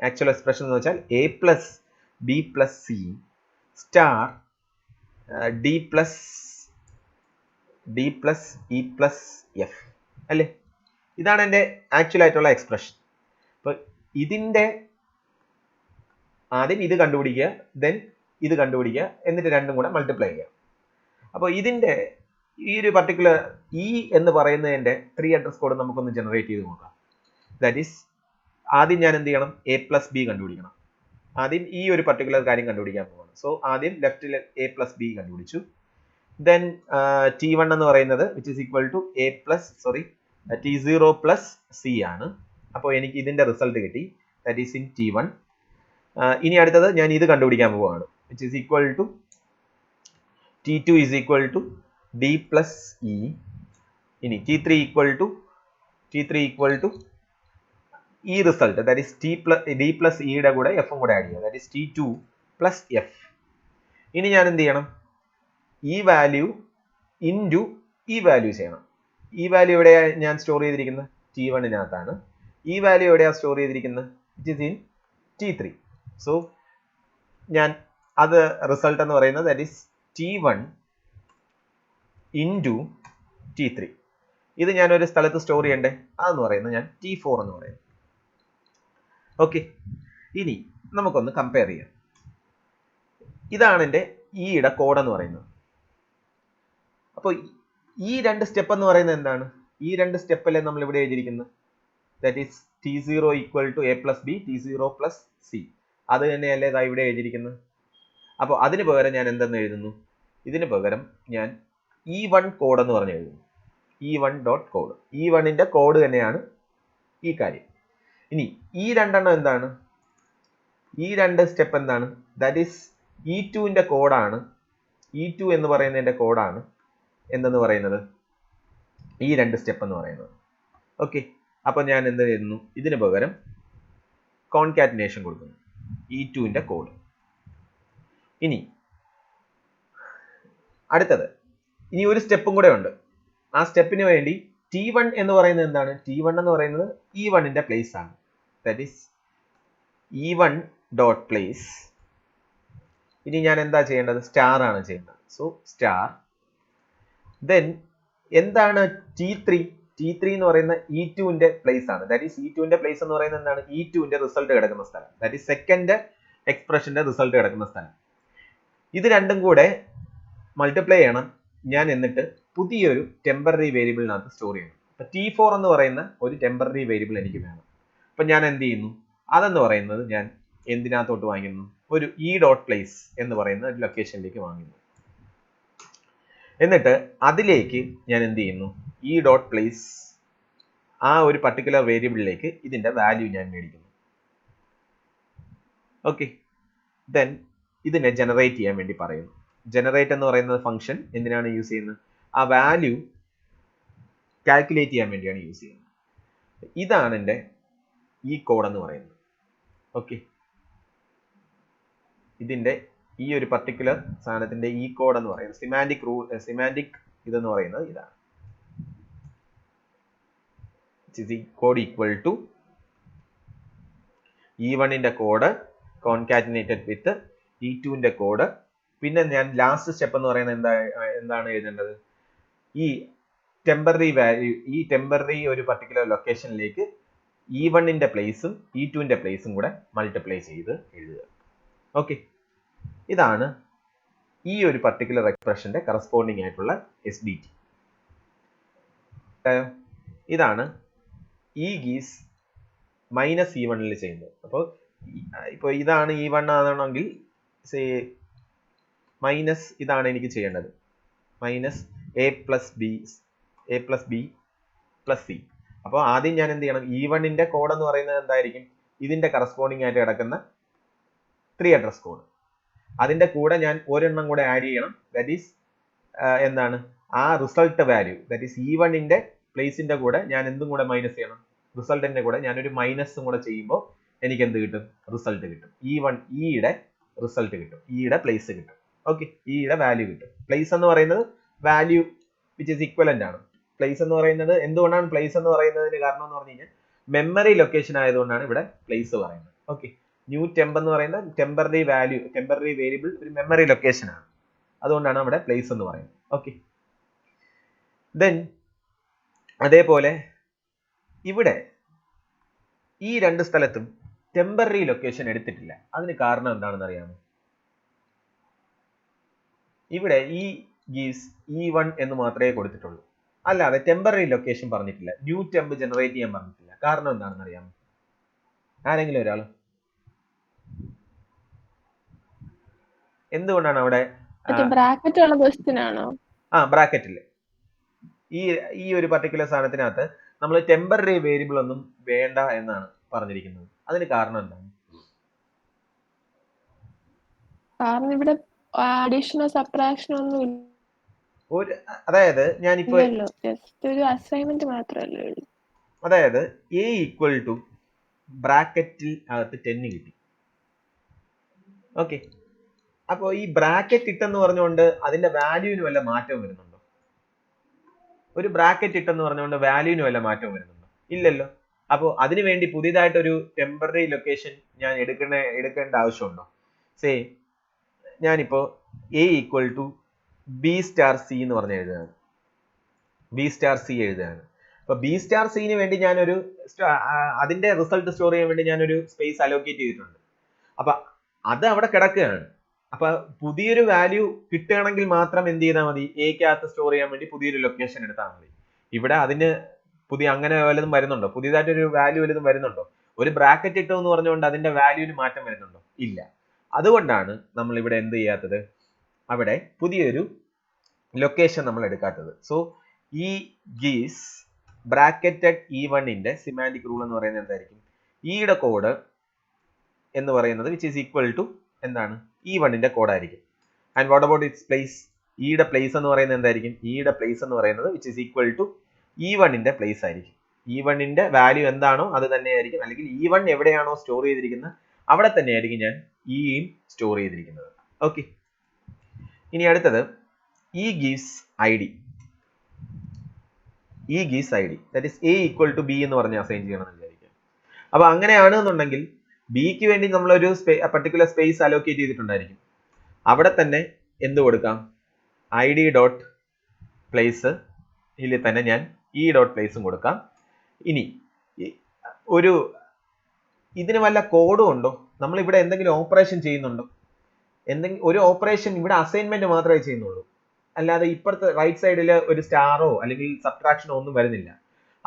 ആക്ച്വൽ എക്സ്പ്രഷൻ എന്ന് വെച്ചാൽ A plus B plus C star D plus E plus F അല്ലേ? ഇതാണ് എൻ്റെ ആക്ച്വൽ ആയിട്ടുള്ള എക്സ്പ്രഷൻ. അപ്പോൾ ഇതിൻ്റെ ആദ്യം ഇത് കണ്ടുപിടിക്കുക, ദെൻ ഇത് കണ്ടുപിടിക്കുക, എന്നിട്ട് രണ്ടും കൂടെ മൾട്ടിപ്ലൈ ചെയ്യുക. അപ്പോൾ ഇതിൻ്റെ ഈ ഒരു പർട്ടിക്കുലർ E എന്ന് പറയുന്നതിൻ്റെ 3 അഡ്രസ് കോഡ് നമുക്കൊന്ന് ജനറേറ്റ് ചെയ്ത് നോക്കാം. ദാറ്റ് ഈസ് ആദ്യം ഞാൻ എന്ത് ചെയ്യണം? A പ്ലസ് B കണ്ടുപിടിക്കണം. ആദ്യം ഈ ഒരു പർട്ടിക്കുലർ കാര്യം കണ്ടുപിടിക്കാൻ പോവാണ്. സോ ആദ്യം ലെഫ്റ്റിൽ A പ്ലസ് B കണ്ടുപിടിച്ചു. ദെൻ T1 എന്ന് പറയുന്നത് which is equal to T0 plus C ആണ്. അപ്പോൾ എനിക്ക് ഇതിന്റെ റിസൾട്ട് കിട്ടി. That is in T1. ഇനി അടുത്തത് ഞാൻ ഇത് കണ്ടുപിടിക്കാൻ പോവുകയാണ്. Which is equal to T2 is equal to D plus E. ഇനി T3 ഈക്വൽ ടു ഈ റിസൾട്ട് ദാറ്റ് ഈസ് D പ്ലസ് ഇയുടെ കൂടെ F കൂടെ ആഡ് ചെയ്യുക. That is T2 plus F. ഇനി ഞാൻ എന്ത് ചെയ്യണം? ഈ വാല്യൂ ഇൻറ്റു ഈ വാല്യൂ ചെയ്യണം. ഈ വാല്യൂ എവിടെയാണ് ഞാൻ സ്റ്റോർ ചെയ്തിരിക്കുന്നത്? T1-നകത്താണ്. ഈ വാല്യൂ എവിടെയാണ് സ്റ്റോർ ചെയ്തിരിക്കുന്നത്? It is in T3. So ഞാൻ അത് റിസൾട്ട് എന്ന് പറയുന്നത് that is T1 into T3. ഇത് ഞാൻ ഒരു സ്ഥലത്ത് സ്റ്റോർ ചെയ്യണ്ടേ? അതെന്ന് പറയുന്നത് ഞാൻ T4 എന്ന് പറയുന്നത്. ഓക്കെ, ഇനി നമുക്കൊന്ന് കമ്പയർ ചെയ്യാം. ഇതാണ് എൻ്റെ ഈയുടെ കോഡ് എന്ന് പറയുന്നത്. അപ്പോൾ ഈ രണ്ട് സ്റ്റെപ്പ് എന്ന് പറയുന്നത് എന്താണ്? ഈ രണ്ട് സ്റ്റെപ്പല്ലേ നമ്മൾ ഇവിടെ എഴുതിയിരിക്കുന്നത്. That is T0 equal to A plus B T0 plus C. അത് തന്നെയല്ലേ ഇതാ ഇവിടെ എഴുതിയിരിക്കുന്നത്. അപ്പോൾ അതിന് പകരം ഞാൻ എന്തെന്ന് എഴുതുന്നു? ഇതിന് പകരം ഞാൻ E1 കോഡ് എന്ന് പറഞ്ഞ് എഴുതുന്നു. E1 dot code. E1-ന്റെ കോഡ് തന്നെയാണ് ഈ കാര്യം. ഇനി ഈ രണ്ടെണ്ണം എന്താണ്? ഈ രണ്ട് സ്റ്റെപ്പ് എന്താണ്? ദാറ്റ് ഈസ് E2-ന്റെ കോഡാണ്. E2 എന്ന് പറയുന്നതിന്റെ കോഡാണ് എന്തെന്ന് പറയുന്നത്? ഈ രണ്ട് സ്റ്റെപ്പ് എന്ന് പറയുന്നത്. ഓക്കെ, അപ്പൊ ഞാൻ എന്ത് ചെയ്യുന്നു? ഇതിന് പകരം കോൺകാറ്റിനേഷൻ കൊടുക്കുന്നു, E2-ന്റെ കോഡ്. ഇനി അടുത്തത്, ഇനി ഒരു സ്റ്റെപ്പും കൂടെ ഉണ്ട്. ആ സ്റ്റെപ്പിന് വേണ്ടി T1 എന്ന് പറയുന്നത് എന്താണ്? T1 എന്ന് പറയുന്നത് E1-ന്റെ പ്ലേസ് ആണ്. That is E1 dot place. ഇനി ഞാൻ എന്താ ചെയ്യേണ്ടത്? സ്റ്റാർ ആണ് ചെയ്യേണ്ടത്. So star. ദെൻ എന്താണ് T3? T3 എന്ന് പറയുന്ന E2-ന്റെ പ്ലേസ് ആണ്. ദാറ്റ് ഈസ് E2-ന്റെ പ്ലേസ് എന്ന് പറയുന്നത് എന്താണ്? E2-ന്റെ റിസൾട്ട് കിടക്കുന്ന സ്ഥലം. ദാറ്റ് ഈസ് സെക്കൻഡ് എക്സ്പ്രഷന്റെ റിസൾട്ട് കിടക്കുന്ന സ്ഥലം. ഇത് രണ്ടും കൂടെ മൾട്ടിപ്ലൈ ചെയ്യണം ഞാൻ, എന്നിട്ട് പുതിയൊരു ടെമ്പററി വേരിയബിളിനകത്ത് സ്റ്റോർ ചെയ്യണം. അപ്പൊ T4 എന്ന് പറയുന്ന ഒരു ടെമ്പററി വേരിയബിൾ എനിക്ക് വേണം. അപ്പൊ ഞാൻ എന്ത് ചെയ്യുന്നു? അതെന്ന് പറയുന്നത് ഞാൻ എന്തിനകത്തോട്ട് വാങ്ങുന്നു? ഒരു E ഡോട്ട് പ്ലേസ് എന്ന് പറയുന്ന ഒരു ലൊക്കേഷനിലേക്ക് വാങ്ങുന്നു. എന്നിട്ട് അതിലേക്ക് ഞാൻ എന്ത് ചെയ്യുന്നു? E ഡോട്ട് പ്ലേസ് ആ ഒരു പർട്ടിക്കുലർ വേരിയബിളിലേക്ക് ഇതിന്റെ വാല്യൂ ഞാൻ മേടിക്കുന്നു. ഓക്കെ, ദെൻ ഇതിനെ ജനറേറ്റ് ചെയ്യാൻ വേണ്ടി പറയുന്നു. ജനറേറ്റ് എന്ന് പറയുന്നത് ഫംഗ്ഷൻ എന്തിനാണ് യൂസ് ചെയ്യുന്നത്? ആ വാല്യൂ കാൽക്കുലേറ്റ് ചെയ്യാൻ വേണ്ടിയാണ് യൂസ് ചെയ്യുന്നത്. ഇതാണ് എൻ്റെ ഈ കോഡ് എന്ന് പറയുന്നത്. ഓക്കെ, ഇതിന്റെ ഈ ഒരു പർട്ടിക്കുലർ സാധനത്തിന്റെ ഈ കോഡ് എന്ന് പറയുന്നത് സിമാൻറ്റിക് ഇതെന്ന് പറയുന്നത് ഇതാണ്. കോഡ് ഈക്വൽ ടു E1-ന്റെ കോഡ് കോൺകാറ്റിനേറ്റഡ് വിത്ത് E2-ന്റെ കോഡ്. പിന്നെ ഞാൻ ലാസ്റ്റ് സ്റ്റെപ്പ് എന്ന് പറയുന്നത് എന്താണ് എഴുതേണ്ടത്? ഈ ടെമ്പററി വാല്യൂ, ഈ ടെമ്പററി ഒരു പർട്ടിക്കുലർ ലൊക്കേഷനിലേക്ക് E1-ന്റെ പ്ലേസും E2-ന്റെ പ്ലേസും കൂടെ മൾട്ടിപ്ലൈ ചെയ്ത് എഴുതുക. ഓക്കെ, ഇതാണ് ഈ ഒരു പർട്ടിക്കുലർ എക്സ്പ്രഷന്റെ കറസ്പോണ്ടിങ് ആയിട്ടുള്ള SDT. ഇതാണ് E ഗീസ് മൈനസ് E1-ൽ ചെയ്യുന്നത്. അപ്പോൾ ഇപ്പോൾ ഇതാണ് E1 ആണെങ്കിൽ മൈനസ് ഇതാണ് എനിക്ക് ചെയ്യേണ്ടത്, minus A plus B plus C. അപ്പോൾ ആദ്യം ഞാൻ എന്ത് ചെയ്യണം? E1-ന്റെ കോഡ് എന്ന് പറയുന്നത് എന്തായിരിക്കും? ഇതിന്റെ കറസ്പോണ്ടിങ് ആയിട്ട് കിടക്കുന്ന 3 അഡ്രസ് കോഡ്. അതിന്റെ കൂടെ ഞാൻ ഒരെണ്ണം കൂടെ ആഡ് ചെയ്യണം. ദാറ്റ് ഈസ് എന്താണ്? ആ റിസൾട്ട് വാല്യൂ, ദാറ്റ് ഈസ് E1-ന്റെ പ്ലേസിന്റെ കൂടെ ഞാൻ എന്തും കൂടെ മൈനസ് ചെയ്യണം? റിസൾട്ടിന്റെ കൂടെ ഞാനൊരു മൈനസും കൂടെ ചെയ്യുമ്പോൾ എനിക്ക് എന്ത് കിട്ടും? റിസൾട്ട് കിട്ടും. E1യുടെ റിസൾട്ട് കിട്ടും, E-യുടെ പ്ലേസ് കിട്ടും. ഓക്കെ, E-യുടെ വാല്യൂ കിട്ടും. പ്ലേസ് എന്ന് പറയുന്നത് വാല്യൂ വിച്ച് ഇസ് ഇക്വലന്റ് ആണ്. പ്ലേസ് എന്ന് പറയുന്നത് എന്തുകൊണ്ടാണ് പ്ലേസ് എന്ന് പറയുന്നതിന് കാരണം എന്ന് പറഞ്ഞു കഴിഞ്ഞാൽ മെമ്മറി ലൊക്കേഷൻ ആയതുകൊണ്ടാണ് ഇവിടെ പ്ലേസ് പറയുന്നത്. ഓക്കെ, ന്യൂ ടെമ്പ് എന്ന് പറയുന്ന ടെമ്പററി വാല്യൂ, ടെമ്പററി വേരിയബിൾ ഒരു മെമ്മറി ലൊക്കേഷൻ ആണ്, അതുകൊണ്ടാണ് അവിടെ പ്ലേസ് എന്ന് പറയുന്നത്. ഓക്കെ, ദെൻ അതേപോലെ ഇവിടെ ഈ രണ്ട് സ്ഥലത്തും ടെമ്പററി ലൊക്കേഷൻ എടുത്തിട്ടില്ല. അതിന് കാരണം എന്താണെന്ന് അറിയാമോ? ഇവിടെ ഈ ഗീസ് E1 എന്ന് മാത്രമേ കൊടുത്തിട്ടുള്ളൂ, അല്ലാതെ ടെമ്പററി ലൊക്കേഷൻ പറഞ്ഞിട്ടില്ല. ന്യൂ ടെമ്പ് ജനറേറ്റ് ചെയ്യാൻ പറഞ്ഞിട്ടില്ല. കാരണം എന്താണെന്ന് അറിയാമോ? ആരെങ്കിലും ഒരാൾ? എന്തുകൊണ്ടാണ് അവിടെ ബ്രാക്കറ്റില് ഈ ഒരു പർട്ടിക്കുലർ സാധനത്തിനകത്ത് നമ്മൾ ടെമ്പററി വേരിയബിൾ ഒന്നും വേണ്ട എന്നാണ് പറഞ്ഞിരിക്കുന്നത്? അതിന് കാരണം എന്താണ്? കാരണം ഇവിടെ അഡീഷനോ സബ്ട്രാക്ഷനോ ഒന്നും ഇല്ല. അതായത് ഞാനിപ്പോ ജസ്റ്റ് ഒരു അസൈൻമെന്റ് മാത്രമല്ലേ ഉള്ളൂ. അതായത് A ഈക്വൽ ടു ബ്രാക്കറ്റിൽ അകത്ത് 10 കിട്ടി. ഓക്കെ, അപ്പോൾ ഈ ബ്രാക്കറ്റ് ഇട്ടെന്ന് പറഞ്ഞുകൊണ്ട് അതിന്റെ വാല്യൂവിന് വല്ല മാറ്റവും വരുന്നുണ്ടോ? ഒരു ബ്രാക്കറ്റ് ഇട്ടെന്ന് പറഞ്ഞുകൊണ്ട് വാല്യൂവിന് വല്ല മാറ്റവും വരുന്നുണ്ടോ? ഇല്ലല്ലോ. അപ്പോൾ അതിനു വേണ്ടി പുതിയതായിട്ടൊരു ടെമ്പററി ലൊക്കേഷൻ ഞാൻ എടുക്കേണ്ട ആവശ്യമുണ്ടോ? സേ ഞാനിപ്പോ a equal to B star C എന്ന് പറഞ്ഞ് എഴുതുകയാണ്. ബി സ്റ്റാർ സി എഴുതുകയാണ്. അപ്പൊ ബി സ്റ്റാർ സിന് വേണ്ടി ഞാനൊരു അതിന്റെ റിസൾട്ട് സ്റ്റോർ ചെയ്യാൻ വേണ്ടി ഞാനൊരു സ്പേസ് അലോക്കേറ്റ് ചെയ്തിട്ടുണ്ട്. അപ്പൊ അത് അവിടെ കിടക്കുകയാണ്. അപ്പൊ പുതിയൊരു വാല്യൂ കിട്ടുകയാണെങ്കിൽ മാത്രം എന്ത് ചെയ്താൽ മതി? എക്കകത്ത് സ്റ്റോർ ചെയ്യാൻ വേണ്ടി പുതിയൊരു ലൊക്കേഷൻ എടുത്താൽ മതി. ഇവിടെ അതിന് പുതിയ അങ്ങനെ വല്ലതും വരുന്നുണ്ടോ? പുതിയതായിട്ടൊരു വാല്യൂ വല്ലതും വരുന്നുണ്ടോ? ഒരു ബ്രാക്കറ്റ് ഇട്ടു എന്ന് പറഞ്ഞുകൊണ്ട് അതിന്റെ വാല്യൂവിന് മാറ്റം വരുന്നുണ്ടോ? ഇല്ല. അതുകൊണ്ടാണ് നമ്മൾ ഇവിടെ എന്ത് ചെയ്യാത്തത്? അവിടെ പുതിയൊരു ലൊക്കേഷൻ നമ്മൾ എടുക്കാത്തത്. സോ ഈ ഗീസ് ബ്രാക്കറ്റഡ് E1ന്റെ സിമാന്റിക് റൂൾ എന്ന് പറയുന്നത് എന്തായിരിക്കും? ഇയുടെ കോഡ് എന്ന് പറയുന്നത് വിച്ച് ഈസ് ഈക്വൽ ടു എന്താണ്? E1ന്റെ കോഡ് ആയിരിക്കും. And what about its place? ഇയുടെ പ്ലേസ് എന്ന് പറയുന്നത് എന്തായിരിക്കും? ഇയുടെ പ്ലേസ് എന്ന് പറയുന്നത് വിച്ച് ഈസ് ഈക്വൽ ടു E1ന്റെ പ്ലേസ് ആയിരിക്കും. E1ന്റെ വാല്യൂ എന്താണോ അത് തന്നെയായിരിക്കും. അല്ലെങ്കിൽ E1 എവിടെയാണോ സ്റ്റോർ ചെയ്തിരിക്കുന്നത് അവിടെ തന്നെയായിരിക്കും ഞാൻ ഇയും സ്റ്റോർ ചെയ്തിരിക്കുന്നത്. ഓക്കെ. ഇനി അടുത്തത് E gives ID. E gives ID. That is A equal to B എന്ന് പറഞ്ഞ് അസൈൻ ചെയ്യണമെന്ന് വിചാരിക്കുക. അപ്പൊ അങ്ങനെയാണെന്നുണ്ടെങ്കിൽ ബിക്ക് വേണ്ടി നമ്മളൊരു പർട്ടിക്കുലർ സ്പേസ് അലോക്കേറ്റ് ചെയ്തിട്ടുണ്ടായിരിക്കും. അവിടെ തന്നെ എന്ത് കൊടുക്കാം? ID ഡോട്ട് പ്ലേസ് ഇതിൽ തന്നെ ഞാൻ E ഡോട്ട് പ്ലേസും കൊടുക്കാം. ഇനി ഇതിന് വല്ല കോഡും ഉണ്ടോ? നമ്മൾ ഇവിടെ എന്തെങ്കിലും ഓപ്പറേഷൻ ചെയ്യുന്നുണ്ടോ? ഒരു ഓപ്പറേഷൻ ഇവിടെ അസൈൻമെന്റ് മാത്രമേ ചെയ്യുന്നുള്ളൂ. അല്ലാതെ ഇപ്പുറത്തെ റൈറ്റ് സൈഡിൽ ഒരു സ്റ്റാറോ അല്ലെങ്കിൽ സബ്ട്രാക്ഷനോ ഒന്നും വരുന്നില്ല.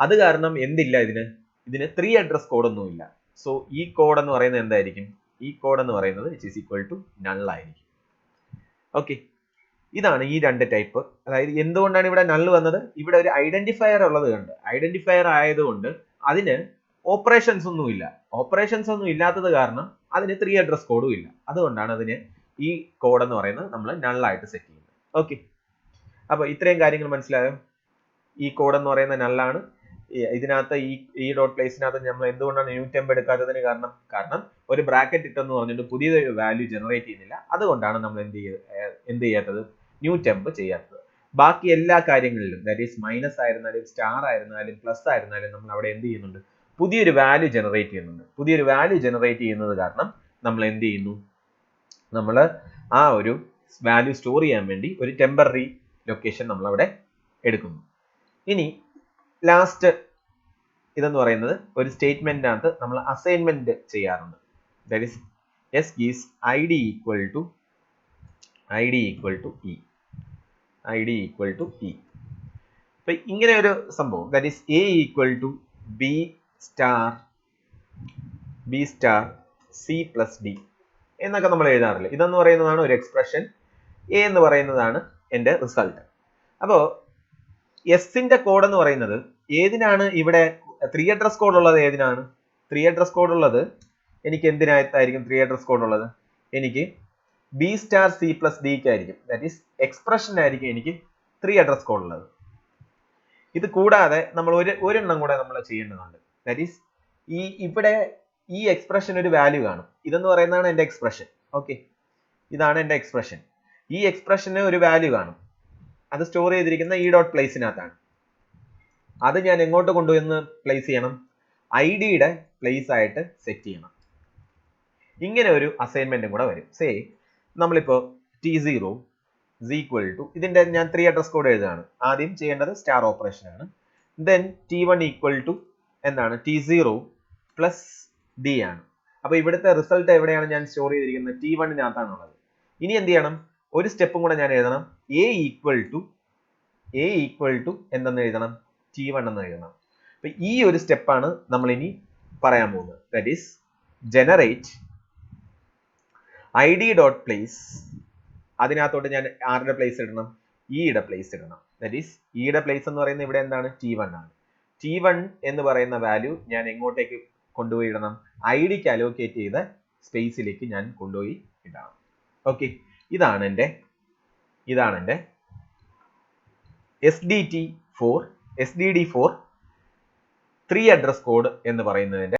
അത് കാരണം എന്തില്ല ഇതിന് 3 അഡ്രസ് കോഡ് ഒന്നും ഇല്ല. സോ ഈ കോഡ് എന്ന് പറയുന്നത് എന്തായിരിക്കും? ഈ കോഡ് എന്ന് പറയുന്നത് which is equal to null ആയിരിക്കും. ഓക്കെ. ഇതാണ് ഈ രണ്ട് ടൈപ്പ്. അതായത് എന്തുകൊണ്ടാണ് ഇവിടെ നൾ വന്നത്? ഇവിടെ ഒരു ഐഡന്റിഫയർ ഉള്ളത് കണ്ട് ഐഡന്റിഫയർ ആയതുകൊണ്ട് അതിന് ഓപ്പറേഷൻസ് ഒന്നും ഇല്ല. ഓപ്പറേഷൻസ് ഒന്നും ഇല്ലാത്തത് കാരണം അതിന് 3 അഡ്രസ് കോഡും ഇല്ല. അതുകൊണ്ടാണ് അതിന് ഈ കോഡ് എന്ന് പറയുന്നത് നമ്മൾ നൾ ആയിട്ട് സെറ്റ് ചെയ്യുന്നത്. ഓക്കെ. അപ്പൊ ഇത്രയും കാര്യങ്ങൾ മനസ്സിലായോ? ഈ കോഡ് എന്ന് പറയുന്നത് നള്ളാണ്. ഇതിനകത്ത് ഈ ഡോട്ട് പ്ലേസിനകത്ത് നമ്മൾ എന്തുകൊണ്ടാണ് ന്യൂ ടെമ്പ് എടുക്കാത്തതിന് കാരണം ഒരു ബ്രാക്കറ്റ് ഇട്ടെന്ന് പറഞ്ഞിട്ട് പുതിയൊരു വാല്യൂ ജനറേറ്റ് ചെയ്യുന്നില്ല. അതുകൊണ്ടാണ് നമ്മൾ എന്ത് ചെയ്യാത്തത്? ന്യൂ ടെമ്പ് ചെയ്യാത്തത്. ബാക്കി എല്ലാ കാര്യങ്ങളിലും ദാറ്റ് ഈസ് മൈനസ് ആയിരുന്നാലും സ്റ്റാർ ആയിരുന്നാലും പ്ലസ് ആയിരുന്നാലും നമ്മൾ അവിടെ എന്ത് ചെയ്യുന്നുണ്ട്? പുതിയൊരു വാല്യൂ ജനറേറ്റ് ചെയ്യുന്നുണ്ട്. പുതിയൊരു വാല്യൂ ജനറേറ്റ് ചെയ്യുന്നത് കാരണം നമ്മൾ എന്ത് ചെയ്യുന്നു? നമ്മൾ ആ ഒരു വാല്യൂ സ്റ്റോർ ചെയ്യാൻ വേണ്ടി ഒരു ടെമ്പററി ലൊക്കേഷൻ നമ്മൾ അവിടെ എടുക്കുന്നു. ഇനി ലാസ്റ്റ് ഇതെന്ന് പറയുന്നത് ഒരു സ്റ്റേറ്റ്മെന്റിനകത്ത് നമ്മൾ അസൈൻമെന്റ് ചെയ്യാറുണ്ട്. That is S gives ID equal to E. ID equal to E. അപ്പൊ ഇങ്ങനെ ഒരു സംഭവം that is A equal to B star C plus D എന്നൊക്കെ നമ്മൾ എഴുതാറില്ല. ഇതെന്ന് പറയുന്നതാണ് ഒരു എക്സ്പ്രഷൻ. A എന്ന് പറയുന്നതാണ് എൻ്റെ റിസൾട്ട്. അപ്പോൾ എസിന്റെ കോഡ് എന്ന് പറയുന്നത് ഏതിനാണ്? ഇവിടെ 3 അഡ്രസ് കോഡ് ഉള്ളത് ഏതിനാണ്? 3 അഡ്രസ് കോഡ് ഉള്ളത് എനിക്ക് എന്തിനായിട്ടായിരിക്കും 3 അഡ്രസ് കോഡ് ഉള്ളത്? എനിക്ക് B സ്റ്റാർ C പ്ലസ് ഡിക്ക് ആയിരിക്കും. ദാറ്റ് ഈസ് എക്സ്പ്രഷനായിരിക്കും എനിക്ക് 3 അഡ്രസ് കോഡ് ഉള്ളത്. ഇത് കൂടാതെ നമ്മൾ ഒരെണ്ണം കൂടെ നമ്മൾ ചെയ്യേണ്ടതുണ്ട്. ദാറ്റ് ഈസ് ഇവിടെ ഈ എക്സ്പ്രഷൻ ഒരു വാല്യൂ കാണും. ഇതെന്ന് പറയുന്നതാണ് എൻ്റെ എക്സ്പ്രഷൻ. ഓക്കെ. ഇതാണ് എൻ്റെ എക്സ്പ്രഷൻ. ഈ എക്സ്പ്രഷന് ഒരു വാല്യൂ കാണും. അത് സ്റ്റോർ ചെയ്തിരിക്കുന്ന ഈ ഡോട്ട് പ്ലേസിനകത്താണ്. അത് ഞാൻ എങ്ങോട്ട് കൊണ്ടുവന്ന് പ്ലേസ് ചെയ്യണം? ഐഡിയുടെ പ്ലേസ് ആയിട്ട് സെറ്റ് ചെയ്യണം. ഇങ്ങനെ ഒരു അസൈൻമെന്റും കൂടെ വരും. സേ നമ്മളിപ്പോ T0 is equal to ഇതിന്റെ ഞാൻ 3 അഡ്രസ് കോഡ് എഴുതുകയാണ്. ആദ്യം ചെയ്യേണ്ടത് സ്റ്റാർ ഓപ്പറേഷൻ ആണ്. ദെൻ T1 ഈക്വൽ ടു എന്താണ്? T0 പ്ലസ് D ആണ്. അപ്പൊ ഇവിടുത്തെ റിസൾട്ട് എവിടെയാണ് ഞാൻ സ്റ്റോർ ചെയ്തിരിക്കുന്നത്? T1-നകത്താണുള്ളത്. ഇനി എന്ത് ചെയ്യണം? ഒരു സ്റ്റെപ്പും കൂടെ ഞാൻ എഴുതണം. A ഈക്വൽ ടു എന്തെന്ന് എഴുതണം? T1 എന്ന് എഴുതണം. അപ്പൊ ഈ ഒരു സ്റ്റെപ്പാണ് നമ്മൾ ഇനി പറയാൻ പോകുന്നത്. That is generate ID dot place. അതിനകത്തോട്ട് ഞാൻ ആരുടെ പ്ലേസ് ഇടണം? ഇയുടെ പ്ലേസ് ഇടണം. ദാറ്റ് ഈസ് ഇയുടെ പ്ലേസ് എന്ന് പറയുന്നത് ഇവിടെ എന്താണ്? T1 ആണ്. T1 എന്ന് പറയുന്ന വാല്യൂ ഞാൻ എങ്ങോട്ടേക്ക് കൊണ്ടുപോയി ഇടണം? ഐഡിക്ക് അലോക്കേറ്റ് ചെയ്ത സ്പേസിലേക്ക് ഞാൻ കൊണ്ടുപോയി ഇടണം. ഓക്കെ. ഇതാണ് എൻ്റെ SDD4 3 അഡ്രസ് കോഡ് എന്ന് പറയുന്നതിന്റെ